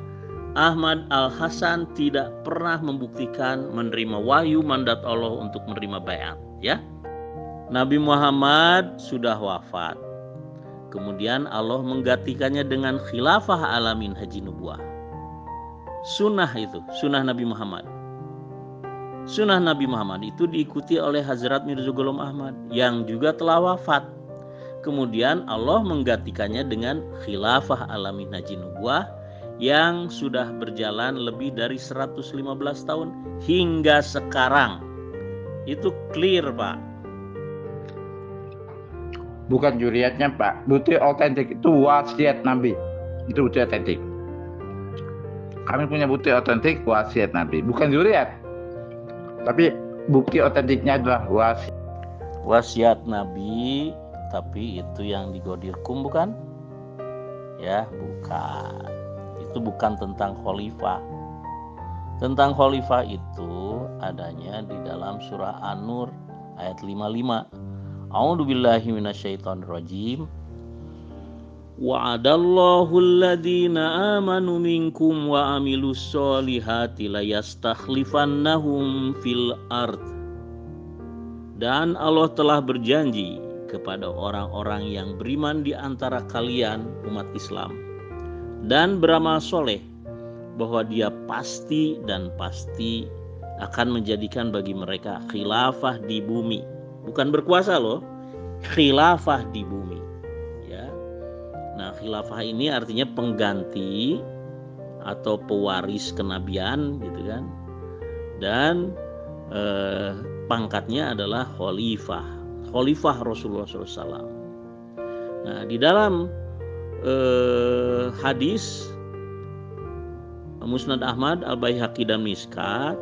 S2: Ahmad Al-Hasan tidak pernah membuktikan menerima wahyu mandat Allah untuk menerima baiat, ya. Nabi Muhammad sudah wafat. Kemudian Allah menggantikannya dengan khilafah alamin haji nubuah. Sunnah itu, sunnah Nabi Muhammad. Sunnah Nabi Muhammad itu diikuti oleh Hazrat Mirza Ghulam Ahmad yang juga telah wafat. Kemudian Allah menggantikannya dengan khilafah alamin haji nubuah yang sudah berjalan lebih dari 115 tahun hingga sekarang. Itu clear, Pak.
S1: Bukan zuriatnya, Pak. Bukti otentik itu wasiat Nabi. Itu bukti otentik. Kami punya bukti otentik wasiat Nabi, bukan zuriat. Tapi bukti otentiknya adalah
S2: wasiat Nabi, tapi itu yang digodirkum bukan? Ya, bukan. Itu bukan tentang khalifah. Tentang khalifah itu adanya di dalam surah An-Nur ayat 55. A'udzubillahi minasyaitonirrajim. Wa'adallahu alladhina amanu minkum wa amilus solihati layastakhlifannahum fil ard. Dan Allah telah berjanji kepada orang-orang yang beriman di antara kalian umat Islam dan beramal soleh bahwa dia pasti akan menjadikan bagi mereka khilafah di bumi. Bukan berkuasa loh, khilafah di bumi. Ya. Nah, khilafah ini artinya pengganti atau pewaris kenabian gitu kan. Dan pangkatnya adalah khalifah Rasulullah SAW. Nah, di dalam hadis Musnad Ahmad, Al-Baihaqi dan Miskat,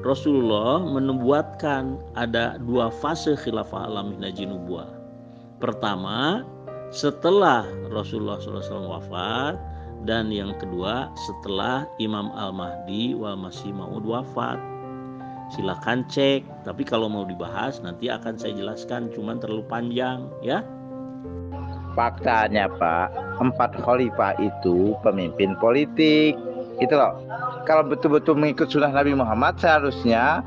S2: Rasulullah menubuatkan ada 2 fase khilafah alamin haji nubuah. Pertama, setelah Rasulullah SAW wafat, dan yang kedua setelah Imam Al-Mahdi wal Masih Maud wafat. Silakan cek, tapi kalau mau dibahas nanti akan saya jelaskan, cuman terlalu panjang ya.
S1: Faktanya, Pak, 4 khalifah itu pemimpin politik. Itu loh. Kalau betul-betul mengikut sunnah Nabi Muhammad, seharusnya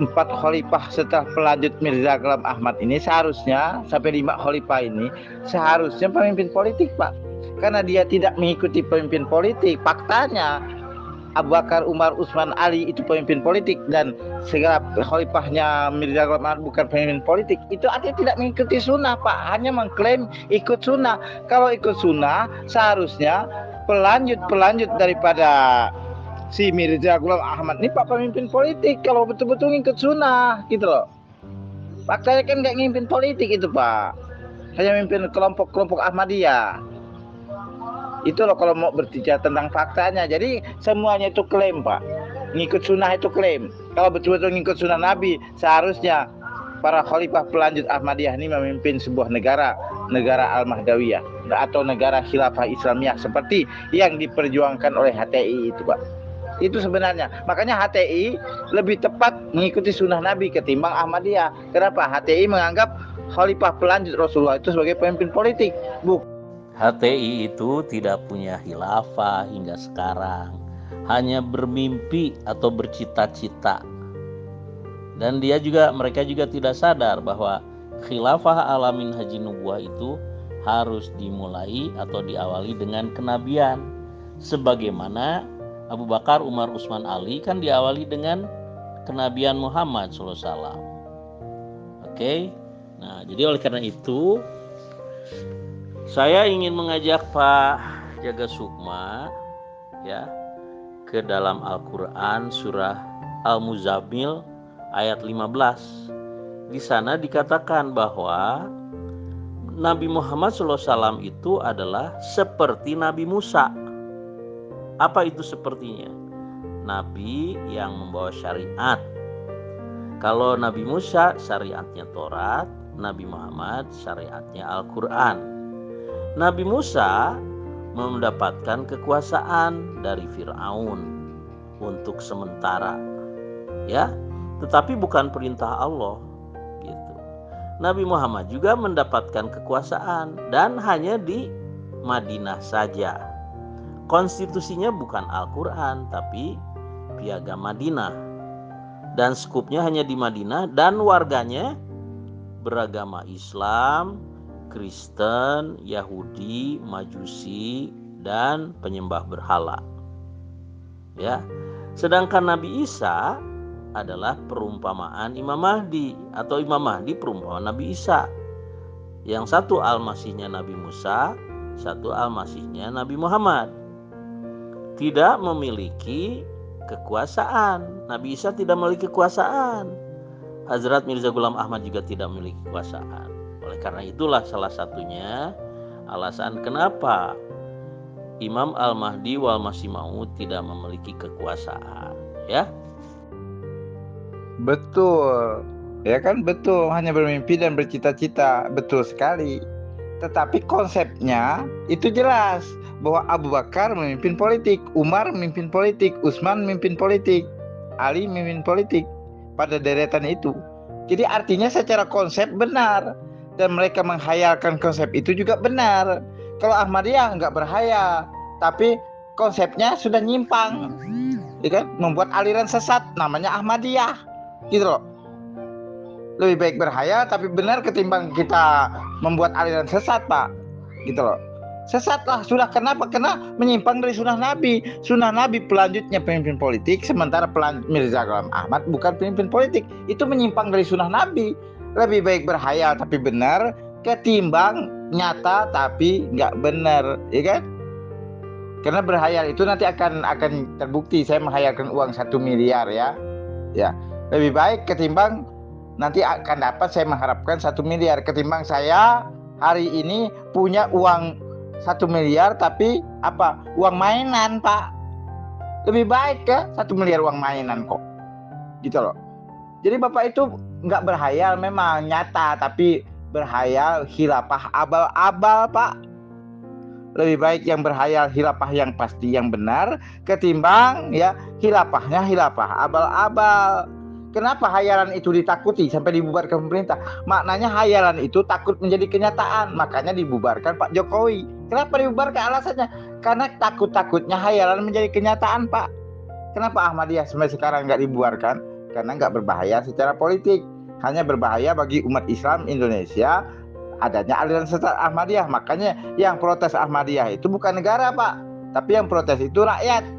S1: 4 khalifah setelah pelanjut Mirza Ghulam Ahmad ini seharusnya sampai 5 khalifah ini seharusnya pemimpin politik, Pak. Karena dia tidak mengikuti pemimpin politik. Faktanya Abu Bakar, Umar, Utsman, Ali itu pemimpin politik, dan segala khalifahnya Mirza Ghulam Ahmad bukan pemimpin politik. Itu artinya tidak mengikuti sunnah, Pak. Hanya mengklaim ikut sunnah. Kalau ikut sunnah seharusnya pelanjut daripada si Mirza Ghulam Ahmad ini Pak pemimpin politik kalau betul-betul ngikut sunnah gitu loh. Faktanya kan nggak ngimpin politik itu Pak, hanya mimpin kelompok-kelompok Ahmadiyah. Itu loh kalau mau berbicara tentang faktanya. Jadi semuanya itu klaim Pak, ngikut sunnah itu klaim. Kalau betul-betul ngikut sunnah Nabi, seharusnya para khalifah pelanjut Ahmadiyah ini memimpin sebuah negara Al-Mahdawiyah atau negara khilafah Islamiyah seperti yang diperjuangkan oleh HTI itu Pak. Itu sebenarnya. Makanya HTI lebih tepat mengikuti sunnah Nabi ketimbang Ahmadiyah. Kenapa? HTI menganggap khalifah pelanjut Rasulullah itu sebagai pemimpin politik.
S2: HTI itu tidak punya khilafah hingga sekarang. Hanya bermimpi atau bercita-cita. Dan mereka juga tidak sadar bahwa khilafah alamin haji nubuah itu harus dimulai atau diawali dengan kenabian. Sebagaimana Abu Bakar, Umar, Utsman, Ali kan diawali dengan kenabian Muhammad SAW. Oke. Nah, jadi oleh karena itu saya ingin mengajak Pak Jaga Sukma ya ke dalam Al-Qur'an surah Al-Muzammil ayat 15. Di sana dikatakan bahwa Nabi Muhammad SAW itu adalah seperti Nabi Musa. Apa itu sepertinya? Nabi yang membawa syariat. Kalau Nabi Musa syariatnya Taurat, Nabi Muhammad syariatnya Al-Quran. Nabi Musa mendapatkan kekuasaan dari Fir'aun untuk sementara, ya, tetapi bukan perintah Allah, gitu. Nabi Muhammad juga mendapatkan kekuasaan dan hanya di Madinah saja. Konstitusinya bukan Al-Quran tapi Piagam Madinah, dan skupnya hanya di Madinah, dan warganya beragama Islam, Kristen, Yahudi, Majusi, dan penyembah berhala. Ya, sedangkan Nabi Isa adalah perumpamaan Imam Mahdi, atau Imam Mahdi perumpamaan Nabi Isa. Yang satu Al-Masihnya Nabi Musa, satu Al-Masihnya Nabi Muhammad. Tidak memiliki kekuasaan. Nabi Isa tidak memiliki kekuasaan. Hazrat Mirza Ghulam Ahmad juga tidak memiliki kekuasaan. Oleh karena itulah salah satunya alasan kenapa Imam Al-Mahdi wal Masih Maud tidak memiliki kekuasaan, ya.
S1: Betul. Ya kan, betul, hanya bermimpi dan bercita-cita. Betul sekali. Tetapi konsepnya itu jelas bahwa Abu Bakar memimpin politik, Umar memimpin politik, Utsman memimpin politik, Ali memimpin politik pada deretan itu. Jadi artinya secara konsep benar, dan mereka menghayalkan konsep itu juga benar. Kalau Ahmadiyah nggak berhayal, tapi konsepnya sudah nyimpang, ya kan? Membuat aliran sesat namanya Ahmadiyah, gitu loh. Lebih baik berhayal tapi benar ketimbang kita membuat aliran sesat Pak, gitu loh. Sesat lah sudah. Kenapa? Karena menyimpang dari sunnah Nabi. Sunnah Nabi pelanjutnya pemimpin politik, sementara Mirza Ghulam Ahmad bukan pemimpin politik. Itu menyimpang dari sunnah Nabi. Lebih baik berhayal tapi benar ketimbang nyata tapi nggak benar, ya kan? Karena berhayal itu nanti akan terbukti. Saya menghayalkan uang 1 miliar ya. Lebih baik ketimbang nanti akan dapat saya mengharapkan 1 miliar, ketimbang saya hari ini punya uang 1 miliar tapi uang mainan Pak. Lebih baik ya 1 miliar uang mainan kok, gitu loh. Jadi Bapak itu nggak berhayal memang nyata, tapi berhayal khilafah abal-abal Pak. Lebih baik yang berhayal khilafah yang pasti, yang benar, ketimbang ya khilafahnya khilafah abal-abal. Kenapa hayalan itu ditakuti sampai dibubarkan pemerintah? Maknanya hayalan itu takut menjadi kenyataan, makanya dibubarkan Pak Jokowi. Kenapa dibubarkan? Alasannya karena takut-takutnya hayalan menjadi kenyataan Pak. Kenapa Ahmadiyah sampai sekarang nggak dibubarkan? Karena nggak berbahaya secara politik, hanya berbahaya bagi umat Islam Indonesia adanya aliran sesat Ahmadiyah. Makanya yang protes Ahmadiyah itu bukan negara Pak, tapi yang protes itu rakyat.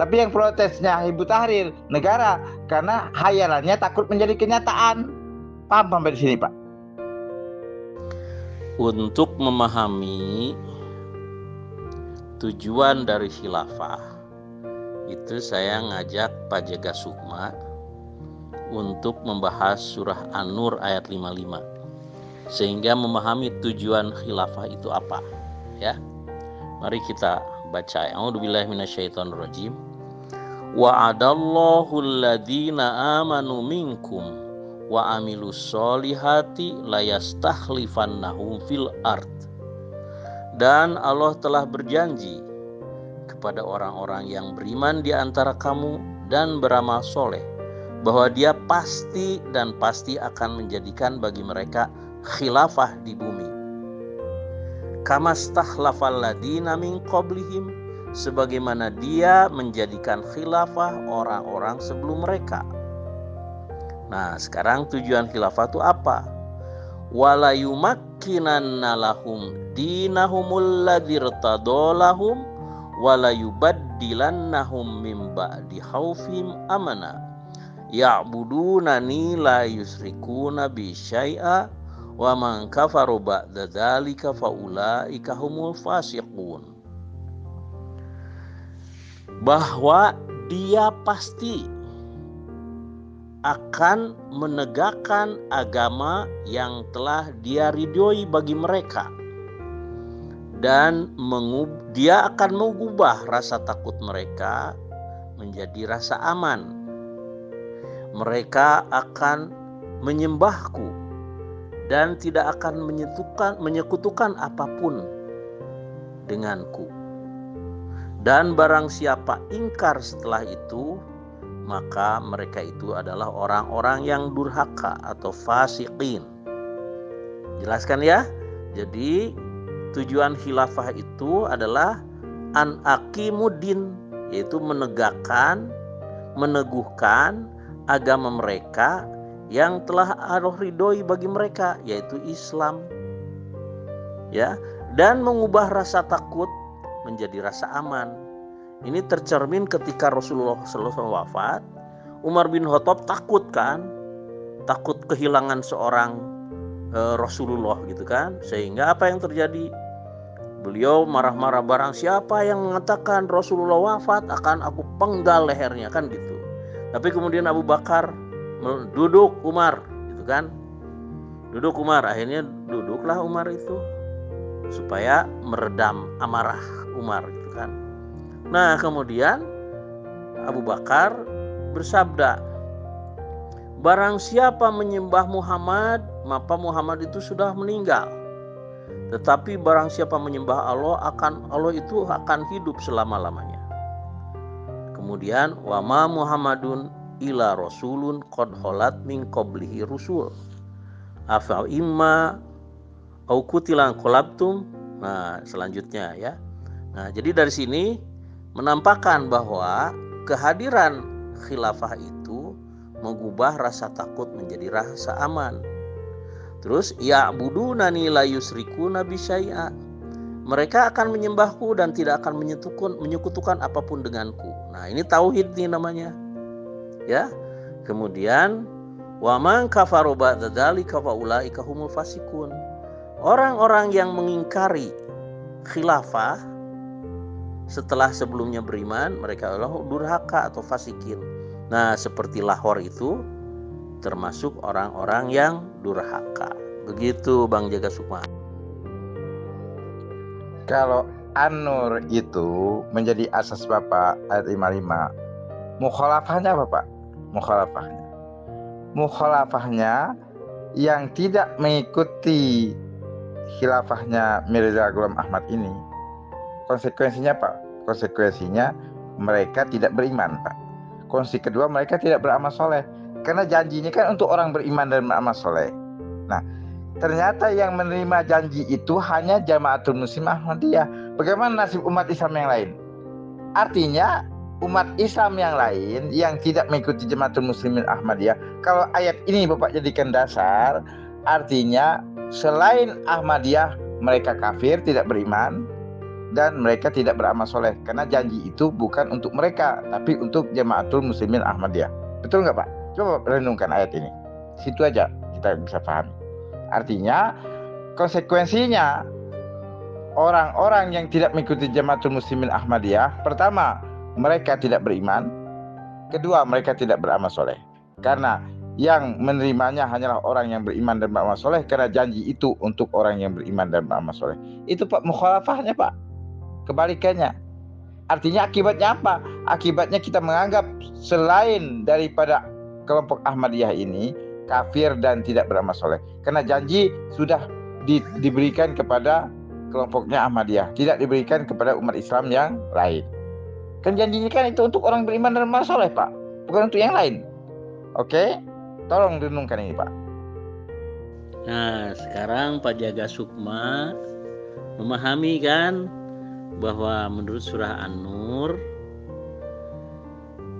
S1: Tapi yang protesnya Hizbut Tahrir negara, karena hayalannya takut menjadi kenyataan. Paham sampai di sini Pak?
S2: Untuk memahami tujuan dari khilafah itu saya ngajak Pak Jaga Sukma untuk membahas surah An-Nur ayat 55 sehingga memahami tujuan khilafah itu apa, ya. Mari kita baca. A'udzubillahi minasyaitonirrajim. Wa'adallahu alladhina amanu minkum wa amilus solihati layastakhlifannahum fil ard. Dan Allah telah berjanji kepada orang-orang yang beriman di antara kamu dan beramal soleh bahwa Dia pasti dan pasti akan menjadikan bagi mereka khilafah di bumi. Kama stakhlafal ladina min qablihim, sebagaimana Dia menjadikan khilafah orang-orang sebelum mereka. Nah, sekarang tujuan khilafah itu apa? Wala yumakkinanna lahum dinahumul ladzi irtadalahum wala yubaddilannahum min ba'di khaufihim amana ya'budunani la yusrikuna bi syai'a wa man kafaru ba'da dzalika faulaika humul fasiqun. Bahwa Dia pasti akan menegakkan agama yang telah Dia ridhoi bagi mereka, dan Dia akan mengubah rasa takut mereka menjadi rasa aman. Mereka akan menyembahku dan tidak akan menyekutukan apapun denganku. Dan barang siapa ingkar setelah itu, maka mereka itu adalah orang-orang yang durhaka atau fasiqin. Jelaskan ya. Jadi tujuan khilafah itu adalah an aqimuddin, yaitu menegakkan, meneguhkan agama mereka yang telah Allah ridhoi bagi mereka, yaitu Islam, ya, dan mengubah rasa takut menjadi rasa aman. Ini tercermin ketika Rasulullah SAW wafat. Umar bin Khattab takut kan, takut kehilangan seorang Rasulullah gitu kan, sehingga apa yang terjadi? Beliau marah-marah, barang siapa yang mengatakan Rasulullah wafat akan aku penggal lehernya, kan gitu. Tapi kemudian Abu Bakar duduk Umar gitu kan. Duduk Umar, akhirnya duduklah Umar itu supaya meredam amarah Umar gitu kan. Nah, kemudian Abu Bakar bersabda, barang siapa menyembah Muhammad, maka Muhammad itu sudah meninggal. Tetapi barang siapa menyembah Allah itu akan hidup selama-lamanya. Kemudian wa ma Muhammadun ila rasulun qad khalat min qablihi rusul afa imma au qutilan qalabtum. Nah, selanjutnya ya. Nah, jadi dari sini menampakkan bahwa kehadiran khilafah itu mengubah rasa takut menjadi rasa aman. Terus ya'budunani la yusrikuna bi syai'a. Mereka akan menyembahku dan tidak akan menyekutukan apapun denganku. Nah, ini tauhid nih namanya. Ya. Kemudian wa man kafaru ba'da dzalika fa ulaika humul fasikun. Orang-orang yang mengingkari khilafah setelah sebelumnya beriman, mereka adalah durhaka atau fasikin. Nah, seperti Lahore itu termasuk orang-orang yang durhaka. Begitu Bang Jaga Sukma.
S1: Kalau An-Nur itu menjadi asas Bapak ayat 55, mukhalafahnya Bapak, mukhalafahnya yang tidak mengikuti khilafahnya Mirza Ghulam Ahmad ini, konsekuensinya Pak, konsekuensinya mereka tidak beriman Pak. Konsekuensi kedua, mereka tidak beramal soleh, karena janjinya kan untuk orang beriman dan beramal soleh. Nah, ternyata yang menerima janji itu hanya Jamaatul Muslimin Ahmadiyah. Bagaimana nasib umat Islam yang lain? Artinya umat Islam yang lain yang tidak mengikuti Jamaatul Muslimin Ahmadiyah, kalau ayat ini Bapak jadikan dasar, artinya selain Ahmadiyah mereka kafir, tidak beriman, dan mereka tidak beramal soleh, karena janji itu bukan untuk mereka, tapi untuk Jamaatul Muslimin Ahmadiyah. Betul nggak Pak? Coba renungkan ayat ini. Situ aja kita bisa pahami. Artinya konsekuensinya orang-orang yang tidak mengikuti Jamaatul Muslimin Ahmadiyah, pertama mereka tidak beriman. Kedua, mereka tidak beramal soleh. Karena yang menerimanya hanyalah orang yang beriman dan beramal soleh, karena janji itu untuk orang yang beriman dan beramal soleh. Itu Pak, mukhalafahnya Pak, kebalikannya. Artinya akibatnya apa? Akibatnya kita menganggap selain daripada kelompok Ahmadiyah ini kafir dan tidak beramal soleh. Karena janji sudah diberikan kepada kelompoknya Ahmadiyah, tidak diberikan kepada umat Islam yang lain. Kan janjinya kan itu untuk orang beriman dan beramal soleh Pak, bukan untuk yang lain. Oke, tolong renungkan ini Pak.
S2: Nah, sekarang Pak Jaga Sukma memahami kan bahwa menurut surah An-Nur,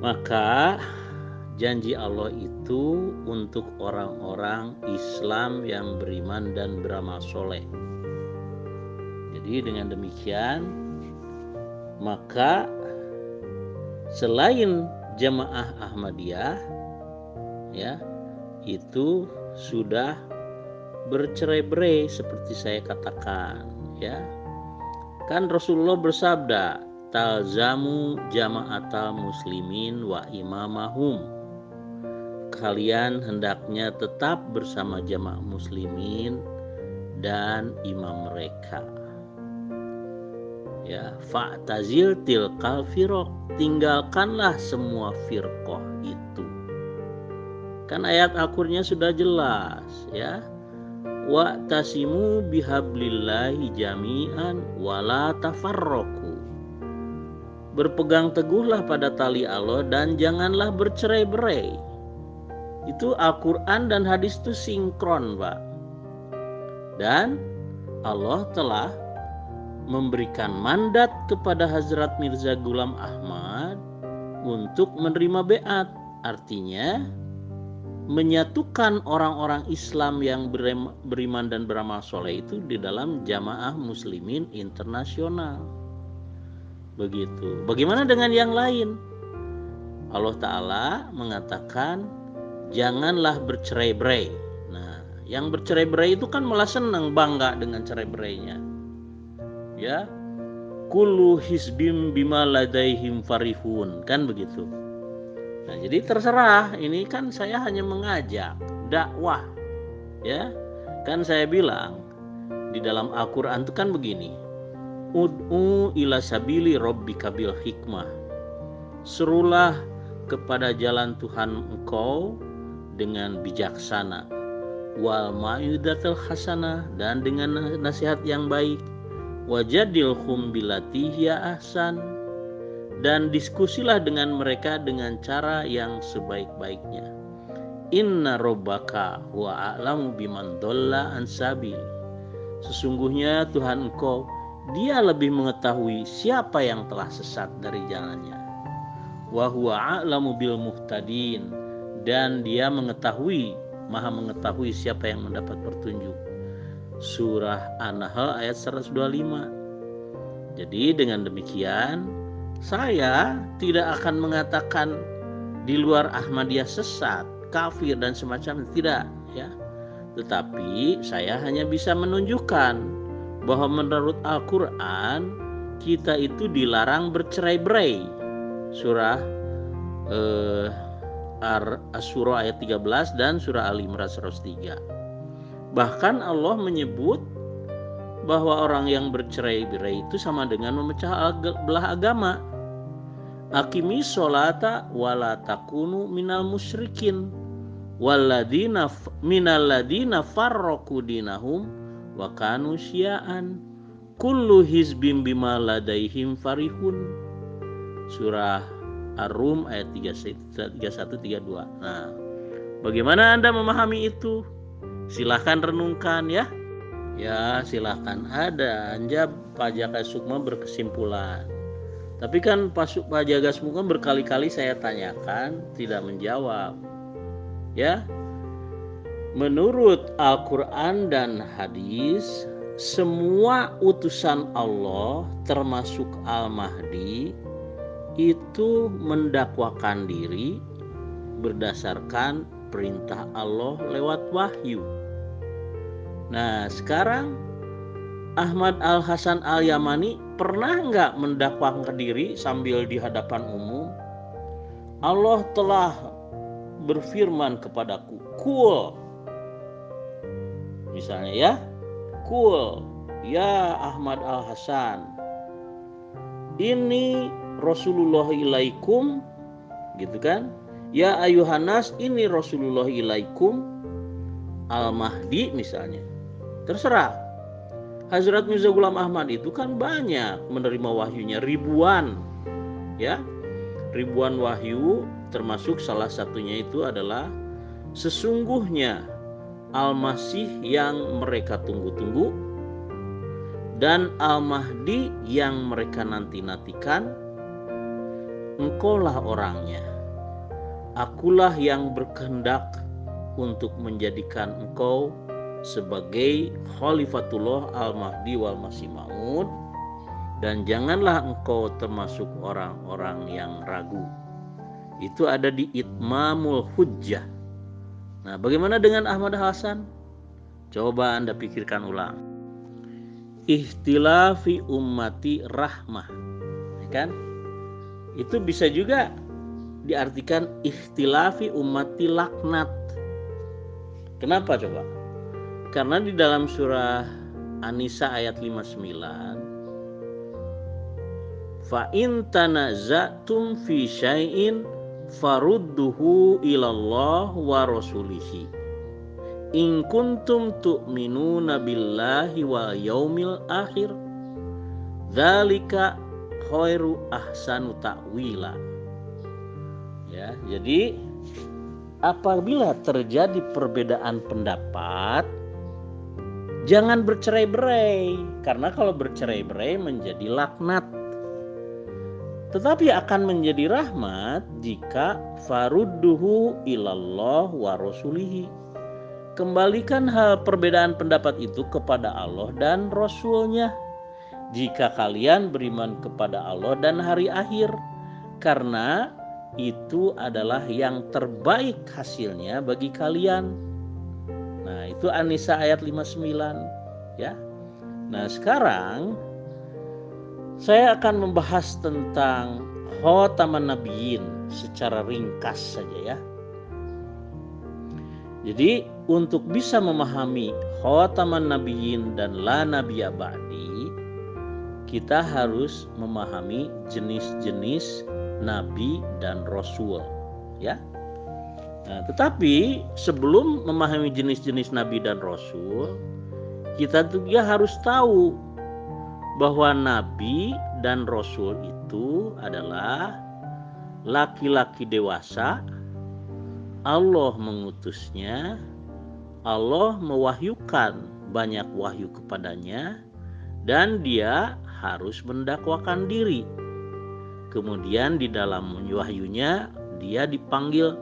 S2: maka janji Allah itu untuk orang-orang Islam yang beriman dan beramal soleh. Jadi dengan demikian, maka selain jamaah Ahmadiyah, ya, itu sudah bercerai-berai seperti saya katakan, ya. Kan Rasulullah bersabda, talzamu jama'atal muslimin wa imamahum. Kalian hendaknya tetap bersama jamaah muslimin dan imam mereka. Ya, fa'tazil tilkal firaq, tinggalkanlah semua firqah itu. Kan ayat Al-Qur'annya sudah jelas, ya. Wa'tasimu bihablillahi jami'an wala tafarraqu. Berpegang teguhlah pada tali Allah dan janganlah bercerai-berai. Itu Al-Quran dan hadis itu sinkron, Pak. Dan Allah telah memberikan mandat kepada Hazrat Mirza Ghulam Ahmad untuk menerima beat. Artinya menyatukan orang-orang Islam yang beriman dan beramal soleh itu di dalam jamaah muslimin internasional. Begitu. Bagaimana dengan yang lain? Allah Ta'ala mengatakan janganlah bercerai-berai. Nah, yang bercerai-berai itu kan malah senang, bangga dengan cerai-berainya. Ya, kullu hizbim bima ladaihim farihun, kan begitu. Nah, jadi terserah, ini kan saya hanya mengajak dakwah, ya. Kan saya bilang di dalam Al-Qur'an itu kan begini. Ud'u ila sabili rabbika bil hikmah. Serulah kepada jalan Tuhan engkau dengan bijaksana. Wal mau'izatil hasanah, dan dengan nasihat yang baik. Wajadilhum billati hiya ahsan, dan diskusilah dengan mereka dengan cara yang sebaik-baiknya. Inna rabbaka huwa a'lamu biman dhalla an sabil. Sesungguhnya Tuhan engkau, Dia lebih mengetahui siapa yang telah sesat dari jalannya. Wa huwa a'lamu bil muhtadin, dan Dia mengetahui, Maha mengetahui siapa yang mendapat petunjuk. Surah An-Nahl ayat 125. Jadi dengan demikian, saya tidak akan mengatakan di luar Ahmadiyah sesat, kafir dan semacam, tidak, ya. Tetapi saya hanya bisa menunjukkan bahwa menurut Al-Qur'an kita itu dilarang bercerai-berai. Surah Asy-Syura ayat 13 dan surah Al-Imran 103. Bahkan Allah menyebut bahwa orang yang bercerai-berai itu sama dengan memecah belah agama. Aqimi sholata wala takunu minal musyrikin walladina minal ladina farraqu dinahum wa kanu syi'an kullu hizbim bima ladaihim farihun. Surah Ar-Rum ayat 31-32. Nah, bagaimana Anda memahami itu? Silahkan renungkan, ya. Ya, silahkan. Ada Anja Pak Jaga Sukma berkesimpulan. Tapi kan Pak Jaga Sukma berkali-kali saya tanyakan tidak menjawab. Ya. Menurut Al-Quran dan hadis, semua utusan Allah termasuk Al-Mahdi itu mendakwakan diri berdasarkan perintah Allah lewat wahyu. Nah, sekarang Ahmad Al-Hasan Al-Yamani pernah nggak mendakwakan diri sambil di hadapan umum? Allah telah berfirman kepadaku, kul, misalnya ya, kul, ya Ahmad Al-Hasan, ini Rasulullah ilaikum, gitu kan? Ya ayuhanas, ini Rasulullah ilaikum, Al-Mahdi misalnya. Terserah. Hazrat Mirza Ghulam Ahmad itu kan banyak menerima wahyunya, ribuan, ya, ribuan wahyu, termasuk salah satunya itu adalah sesungguhnya Al-Masih yang mereka tunggu-tunggu dan Al-Mahdi yang mereka nanti-nantikan, engkaulah orangnya. Akulah yang berkehendak untuk menjadikan engkau sebagai Khalifatullah Al-Mahdi wal Masih Maud, dan janganlah engkau termasuk orang-orang yang ragu. Itu ada di Itmamul Hujjah. Nah, bagaimana dengan Ahmad Hasan? Coba Anda pikirkan ulang. Ikhtilafi ummati rahmah, ya kan? Itu bisa juga diartikan ikhtilafi ummati laknat. Kenapa coba? Karena di dalam surah An-Nisa ayat 59, fa in tanaza'tum fi syai'in farudduhu ilallah wa rasulihi in kuntum tu'minuna billahi wal yaumil akhir dzalika khairu ahsanu ta'wila. Ya, jadi apabila terjadi perbedaan pendapat, jangan bercerai-berai, karena kalau bercerai-berai menjadi laknat. Tetapi akan menjadi rahmat jika farudduhu ilallah wa rasulihi. Kembalikan hal perbedaan pendapat itu kepada Allah dan Rasulnya. Jika kalian beriman kepada Allah dan hari akhir, karena itu adalah yang terbaik hasilnya bagi kalian. Nah, itu An-Nisa ayat 59, ya. Nah, sekarang saya akan membahas tentang Khataman Nabiyyin secara ringkas saja ya. Jadi, untuk bisa memahami Khataman Nabiyyin dan la nabiyya ba'di, kita harus memahami jenis-jenis nabi dan rasul, ya. Nah, tetapi sebelum memahami jenis-jenis nabi dan rasul, kita juga harus tahu bahwa nabi dan rasul itu adalah laki-laki dewasa. Allah mengutusnya, Allah mewahyukan banyak wahyu kepadanya, dan dia harus mendakwakan diri. Kemudian di dalam wahyunya dia dipanggil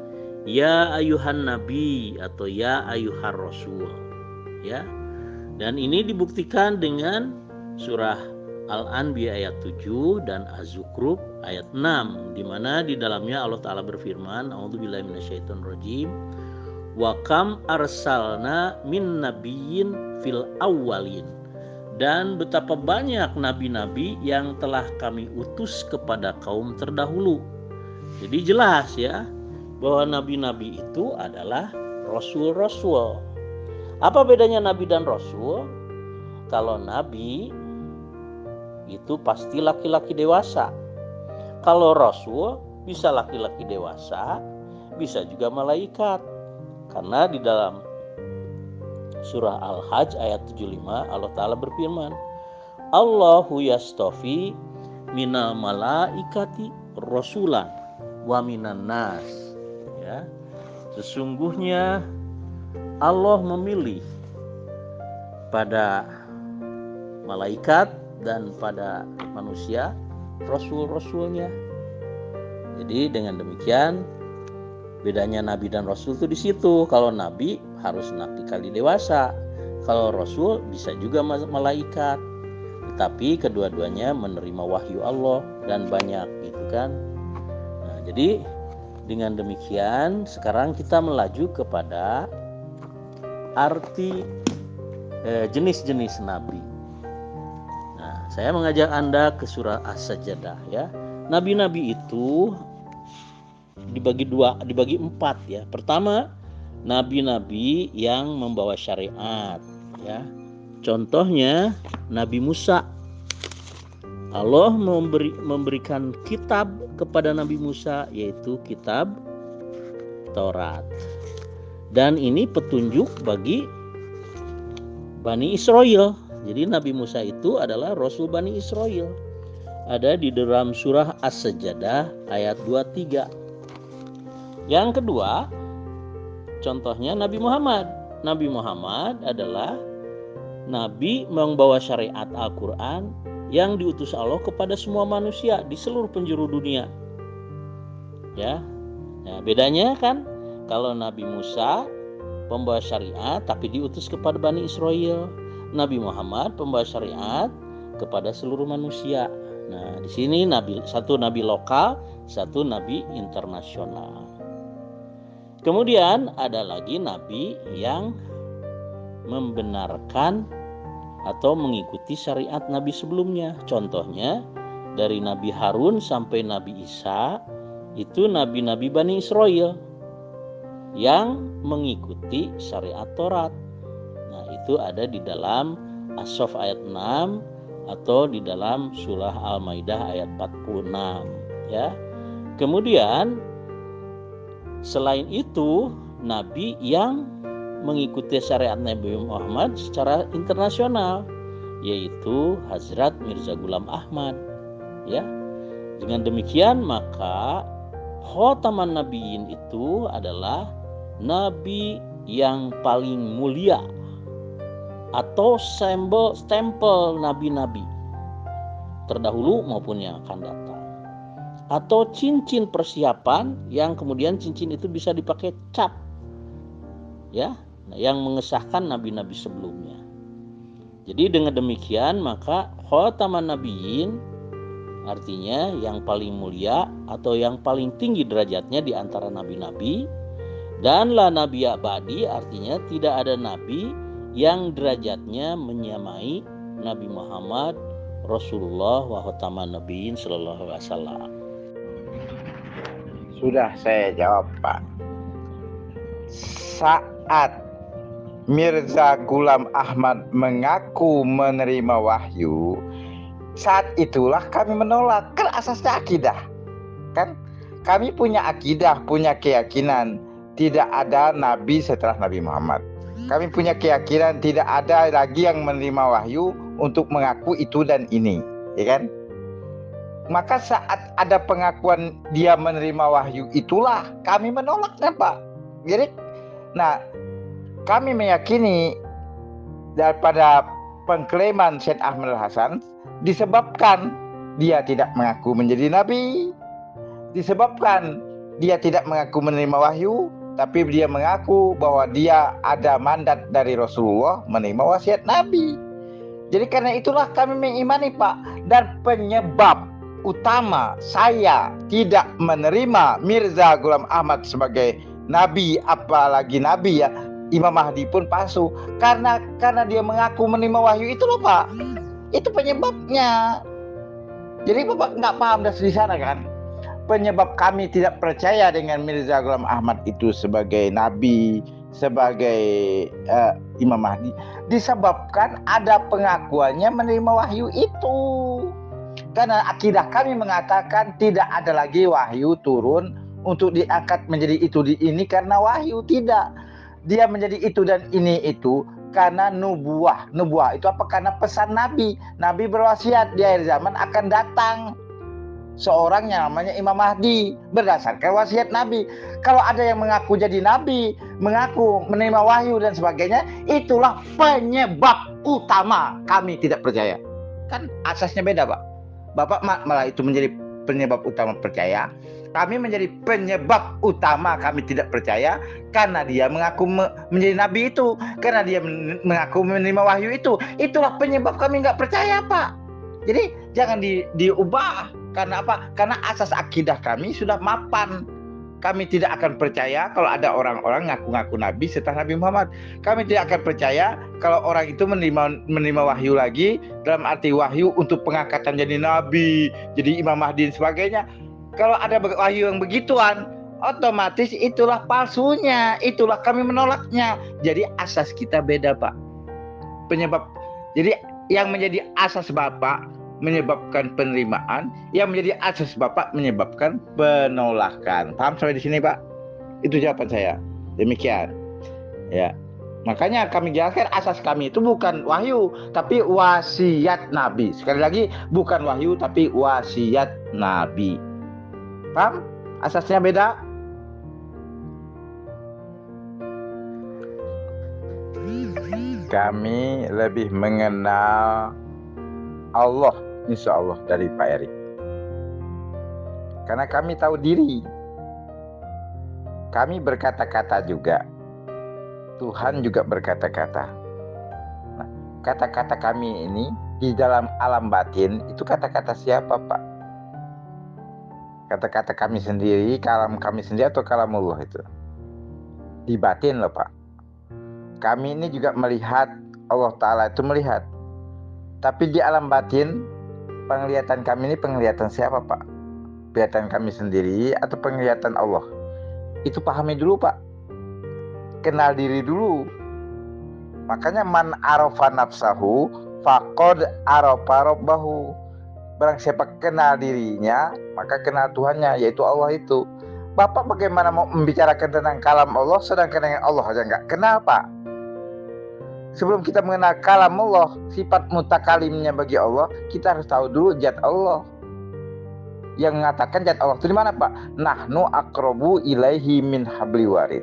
S2: ya ayuhan nabi atau ya ayuhar rasul, ya. Dan ini dibuktikan dengan surah Al-Anbiya ayat 7 dan Az-Zukhruf ayat 6, di mana di dalamnya Allah Ta'ala berfirman, a'udzubillahi minasyaitonirrajim, wa kam arsalna min nabiyyin fil awwalin, dan betapa banyak nabi-nabi yang telah kami utus kepada kaum terdahulu. Jadi jelas ya bahwa nabi-nabi itu adalah rasul-rasul. Apa bedanya nabi dan rasul? Kalau nabi itu pasti laki-laki dewasa. Kalau rasul bisa laki-laki dewasa, bisa juga malaikat. Karena di dalam surah Al-Hajj ayat 75 Allah Ta'ala berfirman, Allahu yastafi minal malaikati rasulan wa minan nas. Ya. Sesungguhnya Allah memilih pada malaikat dan pada manusia rasul-rasulnya. Jadi dengan demikian bedanya nabi dan rasul itu di situ. Kalau nabi harus laki-laki dewasa, kalau rasul bisa juga malaikat. Tetapi kedua-duanya menerima wahyu Allah dan banyak, gitu kan. Nah, jadi dengan demikian sekarang kita melaju kepada arti jenis-jenis nabi. saya mengajak Anda ke surah As-Sajdah ya. Nabi-nabi itu dibagi 4 ya. Pertama, nabi-nabi yang membawa syariat ya. Contohnya Nabi Musa. Allah memberikan kitab kepada Nabi Musa, yaitu kitab Taurat. Dan ini petunjuk bagi Bani Israel. Jadi Nabi Musa itu adalah Rasul Bani Israel. Ada di dalam surah As-Sajdah ayat 23. Yang kedua, contohnya Nabi Muhammad. Nabi Muhammad adalah Nabi membawa syariat Al-Quran yang diutus Allah kepada semua manusia di seluruh penjuru dunia. Ya, nah, bedanya kan kalau Nabi Musa pembawa syariat tapi diutus kepada Bani Israel. Nabi Muhammad pembawa syariat kepada seluruh manusia. Nah, di sini satu nabi lokal, satu nabi internasional. Kemudian ada lagi nabi yang membenarkan atau mengikuti syariat nabi sebelumnya. Contohnya dari Nabi Harun sampai Nabi Isa itu nabi-nabi Bani Israel yang mengikuti syariat Taurat. Nah, itu ada di dalam As-Saff ayat 6 atau di dalam surah Al-Maidah ayat 46 ya. Kemudian selain itu nabi yang mengikuti syariat Nabi Muhammad secara internasional, yaitu Hazrat Mirza Ghulam Ahmad ya. Dengan demikian maka Khotaman Nabiyyin itu adalah nabi yang paling mulia atau stempel nabi-nabi terdahulu maupun yang akan datang, atau cincin persiapan yang kemudian cincin itu bisa dipakai cap ya, yang mengesahkan nabi-nabi sebelumnya. Jadi dengan demikian maka Khotaman Nabiyyin artinya yang paling mulia atau yang paling tinggi derajatnya di antara nabi-nabi, dan la nabiyya ba'di artinya tidak ada nabi yang derajatnya menyamai Nabi Muhammad Rasulullah wa Khotaman Nabiyyin sallallahu alaihi wasallam.
S1: Sudah saya jawab, Pak. Saat Mirza Ghulam Ahmad mengaku menerima wahyu, saat itulah kami menolak. Kan asasnya akidah. Kan kami punya akidah, punya keyakinan tidak ada nabi setelah Nabi Muhammad. Kami punya keyakinan tidak ada lagi yang menerima wahyu untuk mengaku itu dan ini, ya kan? Maka saat ada pengakuan dia menerima wahyu, itulah kami menolaknya, Pak. Jadi, nah, kami meyakini daripada pengklaiman Syed Ahmad Hasan disebabkan dia tidak mengaku menjadi nabi, disebabkan dia tidak mengaku menerima wahyu, tapi dia mengaku bahwa dia ada mandat dari Rasulullah menerima wasiat nabi. Jadi karena itulah kami mengimani, Pak, dan penyebab utama saya tidak menerima Mirza Ghulam Ahmad sebagai nabi, apalagi nabi ya, Imam Mahdi pun palsu, karena dia mengaku menerima wahyu itu loh, Pak. Itu penyebabnya. Jadi Bapak nggak paham dari sana kan? Penyebab kami tidak percaya dengan Mirza Ghulam Ahmad itu sebagai nabi, sebagai Imam Mahdi, disebabkan ada pengakuannya menerima wahyu itu. Karena akidah kami mengatakan tidak ada lagi wahyu turun untuk diangkat menjadi itu di ini karena wahyu, tidak. Dia menjadi itu dan ini itu karena nubuah. Nubuah itu apa? Karena pesan Nabi. Nabi berwasiat di akhir zaman akan datang seorang yang namanya Imam Mahdi berdasarkan wasiat Nabi. Kalau ada yang mengaku jadi Nabi, mengaku menerima wahyu dan sebagainya, itulah penyebab utama kami tidak percaya. Kan asasnya beda, Pak. Bapak malah itu menjadi penyebab utama percaya. Kami menjadi penyebab utama kami tidak percaya karena dia mengaku menjadi nabi itu, karena dia mengaku menerima wahyu itu. Itulah penyebab kami nggak percaya, Pak. Jadi jangan diubah. Karena apa? Karena asas akidah kami sudah mapan. Kami tidak akan percaya kalau ada orang-orang ngaku-ngaku nabi setelah Nabi Muhammad. Kami tidak akan percaya kalau orang itu menerima wahyu lagi, dalam arti wahyu untuk pengangkatan jadi nabi, jadi Imam Mahdi dan sebagainya. Kalau ada wahyu yang begituan, otomatis itulah palsunya, itulah kami menolaknya. Jadi asas kita beda, Pak. Jadi yang menjadi asas Bapak menyebabkan penerimaan, yang menjadi asas Bapak menyebabkan penolakan. Paham sampai di sini, Pak? Itu jawaban saya. Demikian. Ya. Makanya kami jelaskan asas kami itu bukan wahyu, tapi wasiat Nabi. Sekali lagi, bukan wahyu tapi wasiat Nabi. Paham? Asasnya beda. Kami lebih mengenal Allah, insya Allah, dari Pak Erik. Karena kami tahu diri. Kami berkata-kata juga. Tuhan juga berkata-kata. Nah, kata-kata kami ini di dalam alam batin itu kata-kata siapa, Pak? Kata-kata kami sendiri, kalam kami sendiri atau kalamullah itu? Di batin loh, Pak. Kami ini juga melihat, Allah Ta'ala itu melihat. Tapi di alam batin, penglihatan kami ini penglihatan siapa, Pak? Penglihatan kami sendiri atau penglihatan Allah? Itu pahami dulu, Pak. Kenal diri dulu. Makanya man arafa nafsahu faqad arafa rabbahu. Barang siapa kenal dirinya, maka kenal Tuhannya, yaitu Allah itu. Bapak bagaimana mau membicarakan tentang kalam Allah sedangkan dengan Allah aja nggak kenal, Pak? Sebelum kita mengenal kalam Allah, sifat mutakalimnya bagi Allah, kita harus tahu dulu zat Allah. Yang mengatakan zat Allah itu di mana, Pak? Nahnu aqrabu ilaihi min habli warid.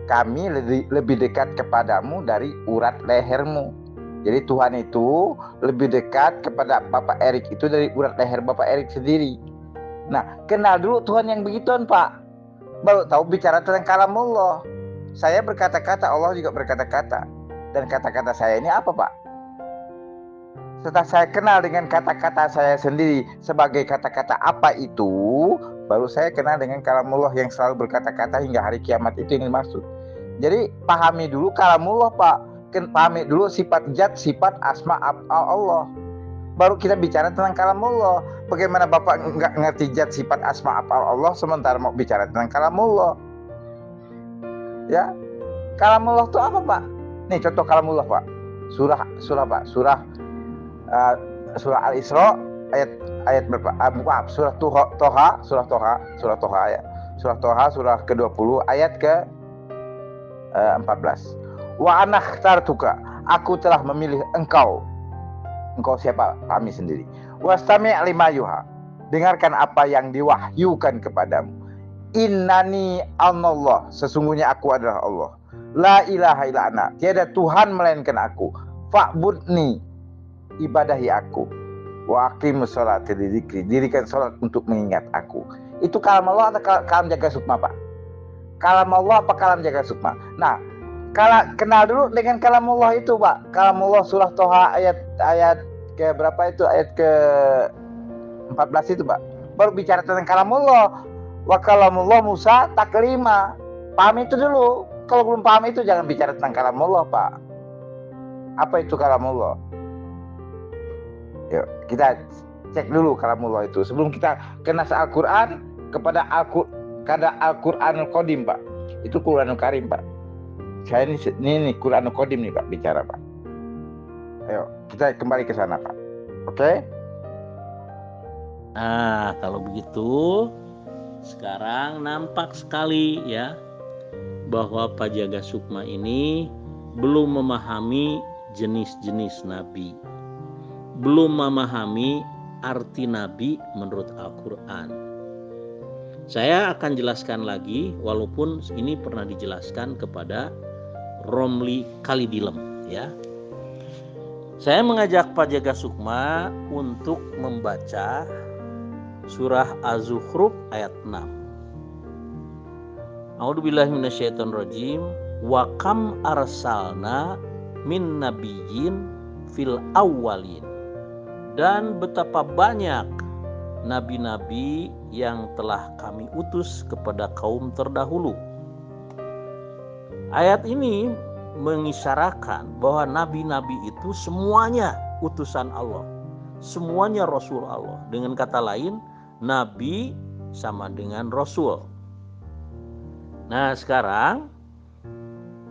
S1: Kami lebih dekat kepadamu dari urat lehermu. Jadi Tuhan itu lebih dekat kepada Bapak Erik itu dari urat leher Bapak Erik sendiri. Nah, kenal dulu Tuhan yang begituan, Pak. Baru tahu bicara tentang kalam Allah. Saya berkata-kata, Allah juga berkata-kata. Dan kata-kata saya ini apa, Pak? Setelah saya kenal dengan kata-kata saya sendiri sebagai kata-kata apa itu, baru saya kenal dengan kalamullah yang selalu berkata-kata hingga hari kiamat, itu yang dimaksud. Jadi pahami dulu kalamullah, Pak. Pahami dulu sifat zat, sifat asma Allah. Baru kita bicara tentang kalamullah. Bagaimana Bapak nggak ngerti zat, sifat asma Allah sementara mau bicara tentang kalamullah? Ya, kalamullah itu apa, Pak? Nih contoh kalamullah, Pak. Surah Pak. Surah Al-Isra ayat berapa? Maaf, surah Toha ayat. Surah Toha surah ke-20 ayat ke-14. Wa ana ikhtartuka, aku telah memilih engkau. Engkau siapa? Kami sendiri. Wastami' lima yuha, dengarkan apa yang diwahyukan kepadamu. Innani anallah, sesungguhnya aku adalah Allah. La ilaha illa ana, tiada Tuhan melainkan aku. Fa'budni, ibadahi aku. Wa aqimus sholata lidzikri, dirikan salat untuk mengingat aku. Itu kalam Allah atau kalam jaga sukma, Pak? Kalam Allah apa kalam jaga sukma? Nah, kenal dulu dengan kalam Allah itu, Pak. Kalam Allah surah Toha ayat ke berapa itu? Ayat ke 14 itu, Pak. Baru bicara tentang kalam Allah. Wa kalamullah Musa taklima. Paham itu dulu. Kalau belum paham itu jangan bicara tentang kalam Allah, Pak. Apa itu kalam Allah? Yuk, kita cek dulu kalam Allah itu. Sebelum kita kenal Al-Quran kepada Al-Quranul Qadim, Pak. Itu Quranul Karim, Pak. Saya ini Quranul Qadim nih, Pak, bicara, Pak. Ayo, kita kembali ke sana, Pak. Oke?
S2: Nah, kalau begitu sekarang nampak sekali ya bahwa Pak Jaga Sukma ini belum memahami jenis-jenis nabi, belum memahami arti nabi menurut Al-Quran. Saya akan jelaskan lagi, walaupun ini pernah dijelaskan kepada Romli Kalidilem ya. Saya mengajak Pak Jaga Sukma untuk membaca surah Az-Zukhruf ayat 6. A'udzubillahi minasyaitonirrajim. Wa kam arsalna min nabiyyin fil awwalin. Dan betapa banyak nabi-nabi yang telah kami utus kepada kaum terdahulu. Ayat ini mengisyaratkan bahwa nabi-nabi itu semuanya utusan Allah, semuanya Rasul Allah. Dengan kata lain, nabi sama dengan Rasul. Nah, sekarang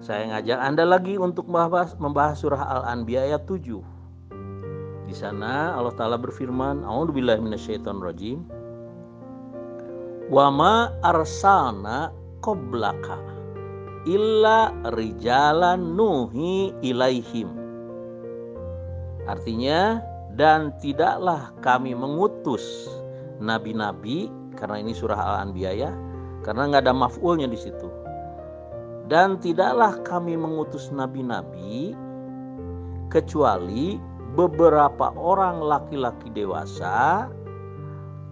S2: saya ngajak Anda lagi untuk membahas surah Al-Anbiya ayat 7. Di sana Allah Ta'ala berfirman, A'udzubillahi minasyaitonirrajim. Wa ma arsalna qablaka illa rijalan nuhi ilaihim. Artinya, dan tidaklah kami mengutus nabi-nabi, karena ini surah Al-Anbiya ya, karena nggak ada maf'ulnya di situ. Dan tidaklah kami mengutus nabi-nabi kecuali beberapa orang laki-laki dewasa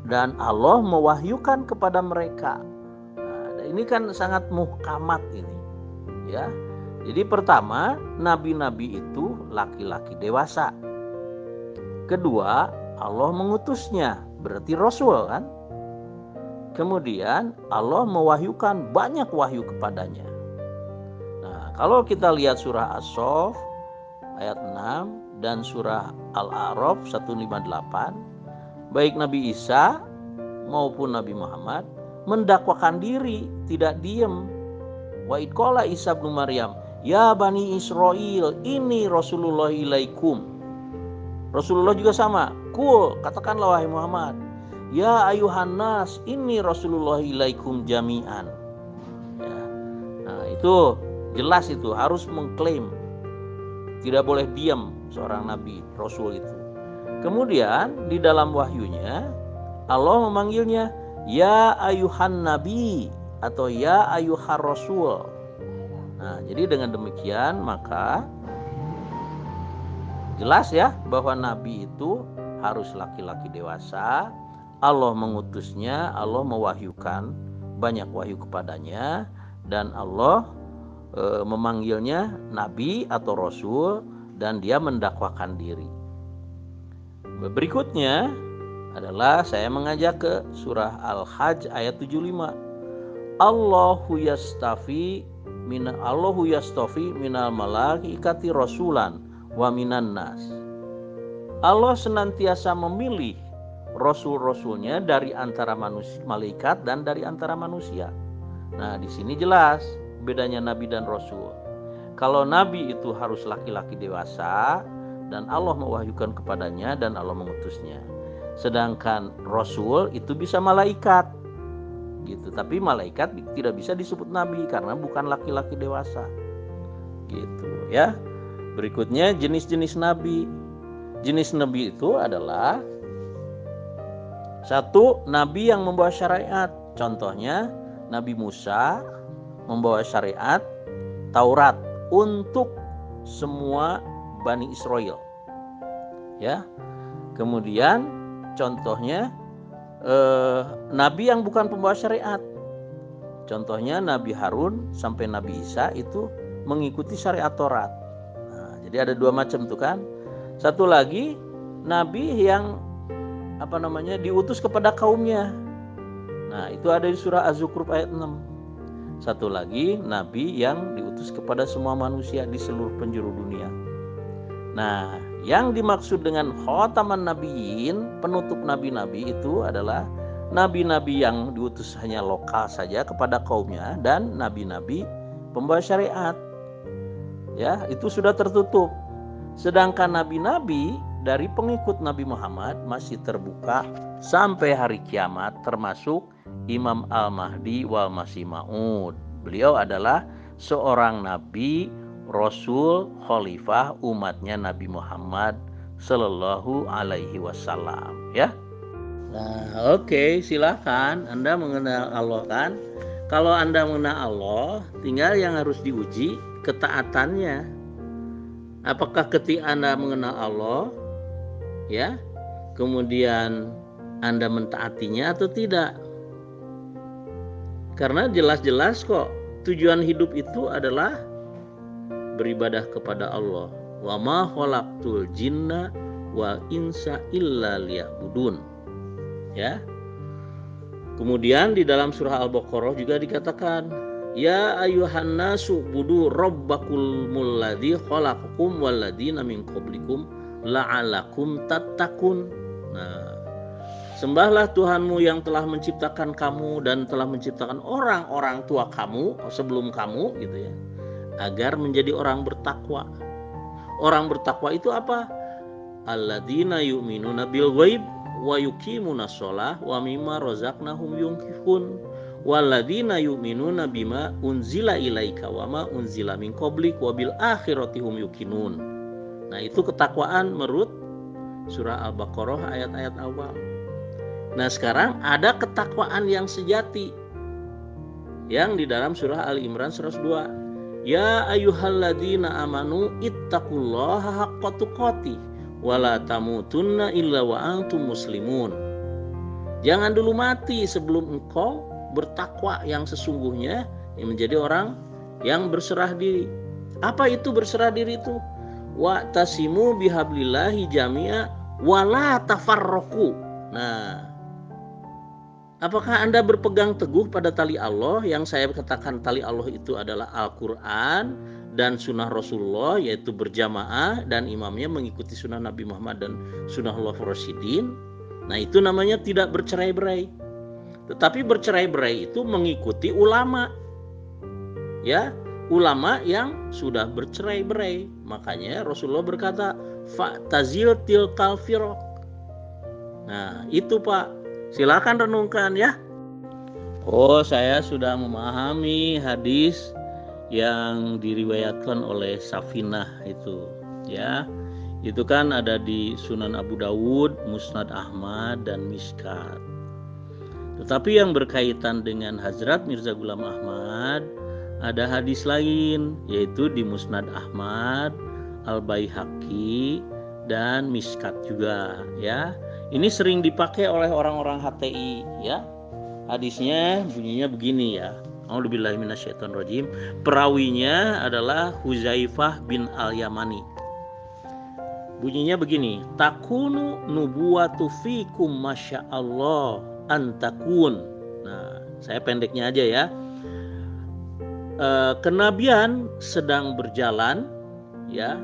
S2: dan Allah mewahyukan kepada mereka. Nah, ini kan sangat muhkamat ini, ya. Jadi pertama, nabi-nabi itu laki-laki dewasa. Kedua, Allah mengutusnya, berarti Rasul kan. Kemudian Allah mewahyukan banyak wahyu kepadanya. Nah, kalau kita lihat surah As-Saff ayat 6 dan surah Al-A'raf 158, baik Nabi Isa maupun Nabi Muhammad mendakwakan diri, tidak diem. Wa id qala Isa bin Maryam, ya Bani Israel, ini Rasulullah ilaikum. Rasulullah juga sama, kul, katakanlah wahai Muhammad, ya ayuhan nas, ini Rasulullah ilaikum jami'an. Ya. Nah, itu jelas, itu harus mengklaim, tidak boleh diam seorang nabi, rasul itu. Kemudian di dalam wahyunya Allah memanggilnya ya ayuhan nabi atau ya ayuhar rasul. Nah, jadi dengan demikian maka jelas ya bahwa nabi itu harus laki-laki dewasa. Allah mengutusnya, Allah mewahyukan banyak wahyu kepadanya, dan Allah memanggilnya nabi atau rasul, dan dia mendakwakan diri. Berikutnya adalah saya mengajak ke surah Al-Hajj ayat 75. Allahu yastafi minal malaikati rasulan wa minan nas. Allah senantiasa memilih rasul-rasulnya dari antara manusia, malaikat, dan dari antara manusia. Nah, di sini jelas bedanya nabi dan rasul. Kalau nabi itu harus laki-laki dewasa dan Allah mewahyukan kepadanya dan Allah mengutusnya. Sedangkan rasul itu bisa malaikat. Gitu. Tapi malaikat tidak bisa disebut nabi karena bukan laki-laki dewasa. Gitu ya. Berikutnya jenis-jenis nabi. Jenis nabi itu adalah satu, nabi yang membawa syariat. Contohnya Nabi Musa membawa syariat Taurat untuk semua Bani Israel. Ya. Kemudian contohnya nabi yang bukan pembawa syariat. Contohnya Nabi Harun sampai Nabi Isa itu mengikuti syariat Taurat. Nah, jadi ada dua macam tuh kan. Satu lagi nabi yang diutus kepada kaumnya. Nah, itu ada di surah Az-Zukhruf ayat 6. Satu lagi nabi yang diutus kepada semua manusia di seluruh penjuru dunia. Nah, yang dimaksud dengan khataman nabiyyin, penutup nabi-nabi, itu adalah nabi-nabi yang diutus hanya lokal saja kepada kaumnya dan nabi-nabi pembawa syariat. Ya, itu sudah tertutup. Sedangkan nabi-nabi dari pengikut Nabi Muhammad masih terbuka sampai hari kiamat, termasuk Imam Al-Mahdi wal Masih Maud. Beliau adalah seorang nabi, rasul, khalifah umatnya Nabi Muhammad sallallahu alaihi wasallam, ya. Nah, oke, silakan Anda mengenal Allah kan? Kalau Anda mengenal Allah, tinggal yang harus diuji ketaatannya. Apakah ketika Anda mengenal Allah, ya, kemudian Anda mentaatinya atau tidak? Karena jelas-jelas kok tujuan hidup itu adalah beribadah kepada Allah. Wa ma khalaqtul jinna wal insa illa liya'budun. Ya. Kemudian di dalam surah Al-Baqarah juga dikatakan, ya ayuhan nasu budu rabbakumul ladzi khalaqakum walladzina min qablikum la'alakum tattaqun. Nah, sembahlah Tuhanmu yang telah menciptakan kamu dan telah menciptakan orang-orang tua kamu sebelum kamu gitu ya, agar menjadi orang bertakwa. Orang bertakwa itu apa? Alladzina yu'minuna bil ghaib wa yuqimunas shalah wa mimma razaqnahum yunfiqun walladzina yu'minuna bima unzila ilaika wa ma unzila min qablik wa bil akhirati hum yuqinun. Nah, itu ketakwaan menurut surah Al-Baqarah ayat-ayat awal. Nah, sekarang ada ketakwaan yang sejati yang di dalam surah Ali-Imran 102. Ya ayyuhalladzina amanu ittaqullaha haqqa tuqatih wala tamutunna illa wa antum muslimun. Jangan dulu mati sebelum engkau bertakwa yang sesungguhnya, yang menjadi orang yang berserah diri. Apa itu berserah diri itu? Wa tasimu bihablillahi jami'a wala tafarraqu. Nah, apakah Anda berpegang teguh pada tali Allah? Yang saya katakan tali Allah itu adalah Al-Quran dan sunnah Rasulullah, yaitu berjamaah dan imamnya mengikuti sunnah Nabi Muhammad dan sunnah Khulafaur Rasyidin. Nah, itu namanya tidak bercerai-berai. Tetapi bercerai-berai itu mengikuti ulama, ya, ulama yang sudah bercerai-berai. Makanya Rasulullah berkata, fa'tazil tilkal firaq. Nah, itu Pak, silakan renungkan ya. Oh, saya sudah memahami hadis yang diriwayatkan oleh Safinah itu, ya. Itu kan ada di Sunan Abu Dawud, Musnad Ahmad dan Miskat. Tetapi yang berkaitan dengan Hazrat Mirza Ghulam Ahmad ada hadis lain, yaitu di Musnad Ahmad, Al-Baihaqi dan Miskat juga, ya. Ini sering dipakai oleh orang-orang HTI, ya. Hadisnya bunyinya begini ya. A'udzubillahi minasyaitonirrajim. Perawinya adalah Huzaifah bin Al-Yamani. Bunyinya begini, takunu nubuwatu fikum masyaallah antakun. Nah, saya pendeknya aja ya. Kenabian sedang berjalan ya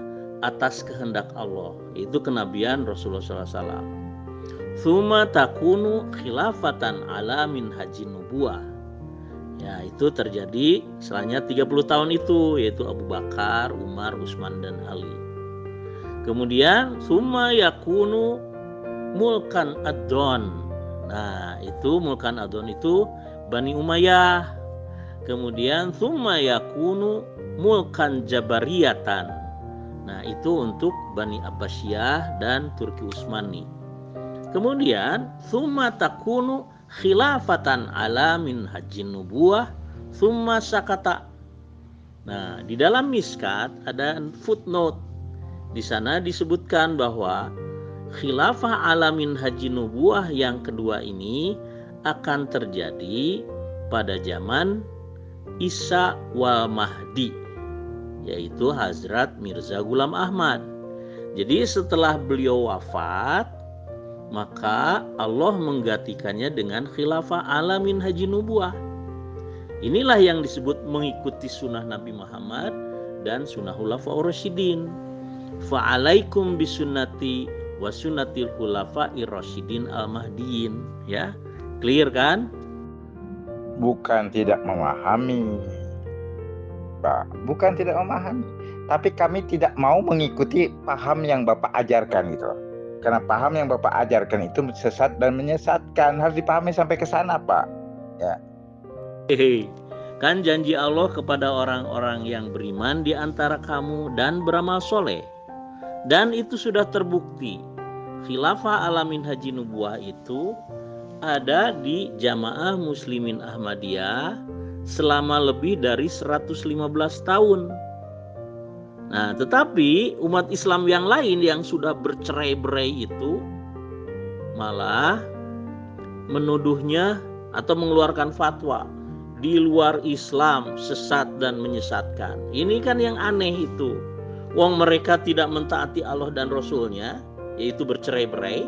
S2: atas kehendak Allah. Itu kenabian Rasulullah SAW. Tsumma takunu khilafatan ala min haji nubuwah. Ya, itu terjadi setelahnya 30 tahun itu, yaitu Abu Bakar, Umar, Utsman dan Ali. Kemudian tsumma yakunu mulkan ad-don. Nah, itu mulkan ad-don itu Bani Umayyah. Kemudian tsumma yakunu mulkan jabariyatan. Nah, itu untuk Bani Abbasiyah dan Turki Utsmani. Kemudian tsumma takunu khilafatan ala min hajjin nubuwah tsumma sakata. Nah, di dalam Miskat ada footnote. Di sana disebutkan bahwa khilafah ala min hajjin nubuwah yang kedua ini akan terjadi pada zaman Isa wal Mahdi, yaitu Hazrat Mirza Ghulam Ahmad. Jadi setelah beliau wafat, maka Allah menggantikannya dengan khilafah ala min haji nubuwah. Inilah yang disebut mengikuti sunnah Nabi Muhammad dan sunnah Khulafaur Rasyidin. Fa'alaikum bisunnati wa sunnatil khulafa'ir rasyidin al-mahdiyin. Ya, clear kan?
S1: Bukan tidak memahami, Pak. Bukan tidak memahami, tapi kami tidak mau mengikuti paham yang Bapak ajarkan gitu. Karena paham yang Bapak ajarkan itu sesat dan menyesatkan. Harus dipahami sampai ke sana, Pak. Ya.
S2: Kan janji Allah kepada orang-orang yang beriman di antara kamu dan beramal soleh. Dan itu sudah terbukti. Khilafah ala min haji nubuwah itu ada di Jamaah Muslimin Ahmadiyah selama lebih dari 115 tahun. Nah, tetapi umat Islam yang lain yang sudah bercerai-berai itu malah menuduhnya atau mengeluarkan fatwa di luar Islam, sesat dan menyesatkan. Ini kan yang aneh itu. Wong mereka tidak mentaati Allah dan Rasulnya, yaitu bercerai-berai.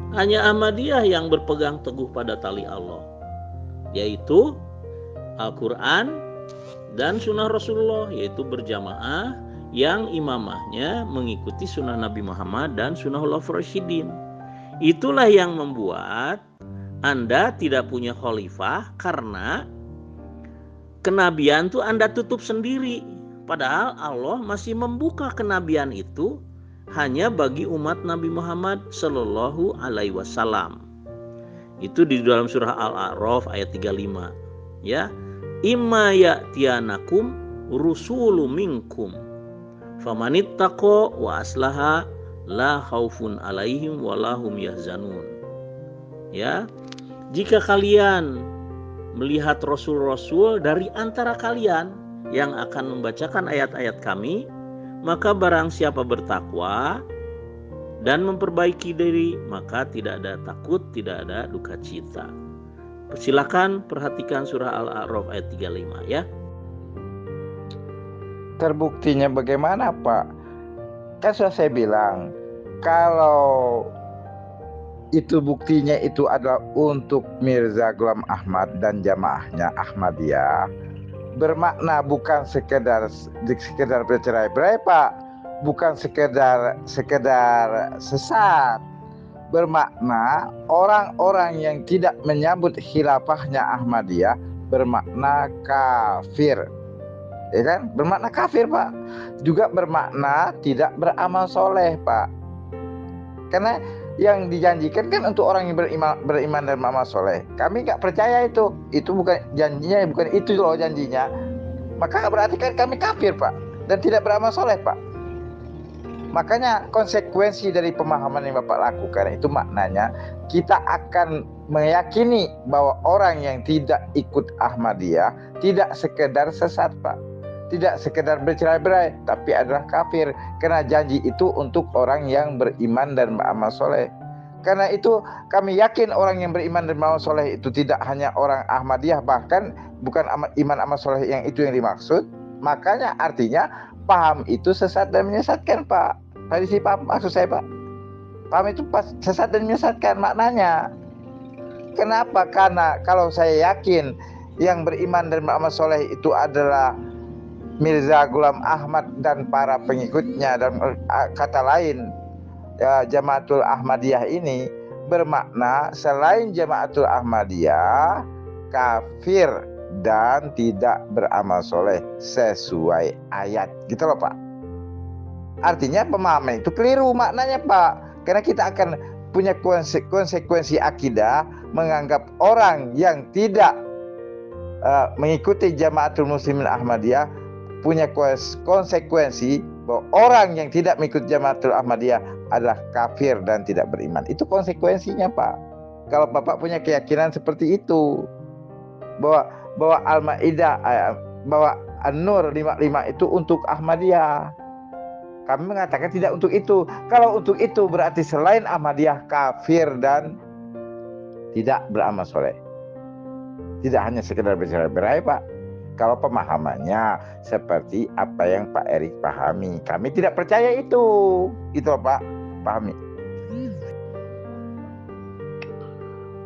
S2: Hanya Ahmadiyah yang berpegang teguh pada tali Allah, yaitu Al-Quran dan sunnah Rasulullah, yaitu berjamaah yang imamahnya mengikuti sunnah Nabi Muhammad dan sunnah Khulafaur Rasyidin. Itulah yang membuat Anda tidak punya khalifah, karena kenabian itu Anda tutup sendiri. Padahal Allah masih membuka kenabian itu hanya bagi umat Nabi Muhammad Sallallahu Alaihi Wasallam. Itu di dalam surah Al-A'raf ayat 35. Ya, imma ya'tiyanakum rusulu minkum famanittaqa wa aslaha la khaufun alaihim walahum yahzanun. Ya, jika kalian melihat rasul-rasul dari antara kalian yang akan membacakan ayat-ayat kami, maka barang siapa bertakwa dan memperbaiki diri, maka tidak ada takut, tidak ada duka cita. Silakan perhatikan surah Al-A'raf ayat 35 ya.
S1: Terbuktinya bagaimana, Pak? Kan sudah saya bilang, kalau itu buktinya itu adalah untuk Mirza Ghulam Ahmad dan jamaahnya Ahmadiyah, bermakna bukan sekedar bercerai-berai, Pak, bukan sekedar sesat. Bermakna orang-orang yang tidak menyambut khilafahnya Ahmadiyah bermakna kafir. Ya kan? Bermakna kafir, Pak. Juga bermakna tidak beramal soleh, Pak. Karena yang dijanjikan kan untuk orang yang beriman dan beramal soleh. Kami nggak percaya itu. Itu bukan janjinya, bukan itu loh janjinya. Maka berarti kan kami kafir, Pak, dan tidak beramal soleh, Pak. Makanya konsekuensi dari pemahaman yang Bapak lakukan itu maknanya kita akan meyakini bahwa orang yang tidak ikut Ahmadiyah tidak sekedar sesat, Pak, tidak sekedar bercerai-berai, tapi adalah kafir. Karena janji itu untuk orang yang beriman dan beramal soleh. Karena itu kami yakin orang yang beriman dan beramal soleh itu tidak hanya orang Ahmadiyah, bahkan bukan iman amal soleh yang itu yang dimaksud. Makanya artinya paham itu sesat dan menyesatkan, Pak. Tadi sih paham maksud saya, Pak. Paham itu sesat dan menyesatkan maknanya. Kenapa? Karena kalau saya yakin yang beriman dan beramal soleh itu adalah Mirza Ghulam Ahmad dan para pengikutnya, dan kata lain ya, Jamaatul Ahmadiyah ini bermakna selain Jamaatul Ahmadiyah kafir dan tidak beramal soleh sesuai ayat, gitu loh, Pak. Artinya pemahaman itu keliru maknanya, Pak. Karena kita akan punya konsekuensi akidah menganggap orang yang tidak mengikuti Jamaatul Muslimin Ahmadiyah punya konsekuensi bahwa orang yang tidak mengikuti Jamaatul Ahmadiyah adalah kafir dan tidak beriman. Itu konsekuensinya, Pak. Kalau Bapak punya keyakinan seperti itu, bahwa Al-Maidah, bahwa An-Nur 55 itu untuk Ahmadiyah. Kami mengatakan tidak untuk itu. Kalau untuk itu berarti selain Ahmadiyah kafir dan tidak beramal soleh. Tidak hanya sekedar bercerai-berai, Pak. Kalau pemahamannya seperti apa yang Pak Erik pahami, kami tidak percaya itu. Itu loh, Pak, pahami.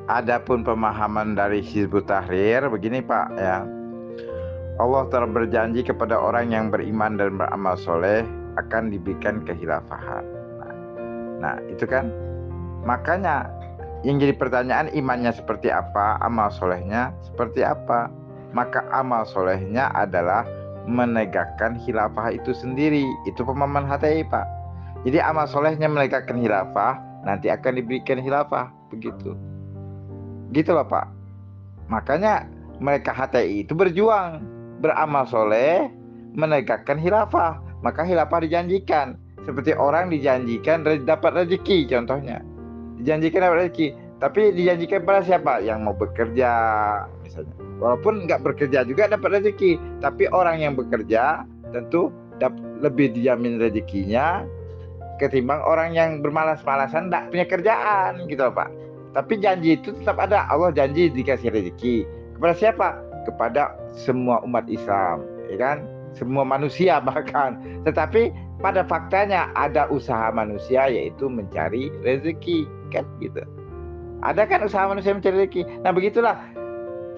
S1: Adapun pemahaman dari Hizbut Tahrir begini, Pak, ya. Allah telah berjanji kepada orang yang beriman dan beramal soleh akan diberikan kehilafahan. Nah, itu kan. Makanya yang jadi pertanyaan, imannya seperti apa, amal solehnya seperti apa. Maka amal solehnya adalah menegakkan khilafah itu sendiri. Itu pemahaman HTI, Pak. Jadi amal solehnya menegakkan khilafah, nanti akan diberikan khilafah. Begitu. Gitu loh, Pak. Makanya mereka HTI itu berjuang, beramal soleh, menegakkan khilafah. Maka khilafah dijanjikan. Seperti orang dijanjikan dapat rezeki, contohnya. Dijanjikan dapat rezeki. Tapi dijanjikan pada siapa? Yang mau bekerja, misalnya. Walaupun nggak bekerja juga dapat rezeki, tapi orang yang bekerja tentu lebih dijamin rezekinya ketimbang orang yang bermalas-malasan nggak punya kerjaan, gitu Pak. Tapi janji itu tetap ada. Allah janji dikasih rezeki kepada siapa? Kepada semua umat Islam, ya kan? Semua manusia bahkan. Tetapi pada faktanya ada usaha manusia yaitu mencari rezeki. kan gitu. Ada kan usaha manusia mencari rezeki. Nah begitulah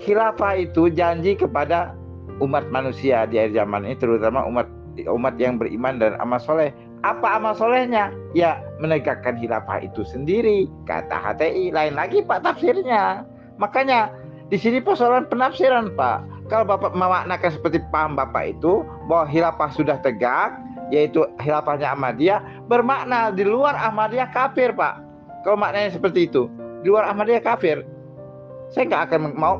S1: khilafah itu janji kepada umat manusia di akhir zaman ini, terutama umat yang beriman dan amal soleh. Apa amal solehnya? Ya menegakkan khilafah itu sendiri, kata HTI. Lain lagi Pak tafsirnya. Makanya di sini persoalan penafsiran Pak. Kalau Bapak memaknakan seperti paham Bapak itu bahwa khilafah sudah tegak, yaitu khilafahnya Ahmadiyah, bermakna di luar Ahmadiyah kafir Pak. Kalau maknanya seperti itu, di luar Ahmadiyah kafir. Saya nggak akan mau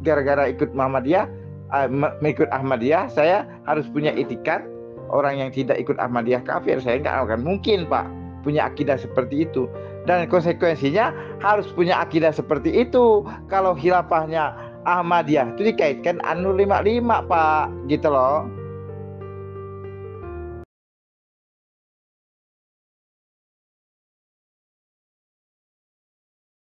S1: gara-gara ikut Muhammadiyah, mengikut Ahmadiyah, saya harus punya etikat orang yang tidak ikut Ahmadiyah kafir. Saya nggak akan mungkin Pak punya akidah seperti itu. Dan konsekuensinya harus punya akidah seperti itu. Kalau khilafahnya Ahmadiyah itu dikaitkan An-Nur 55 Pak, gitu loh.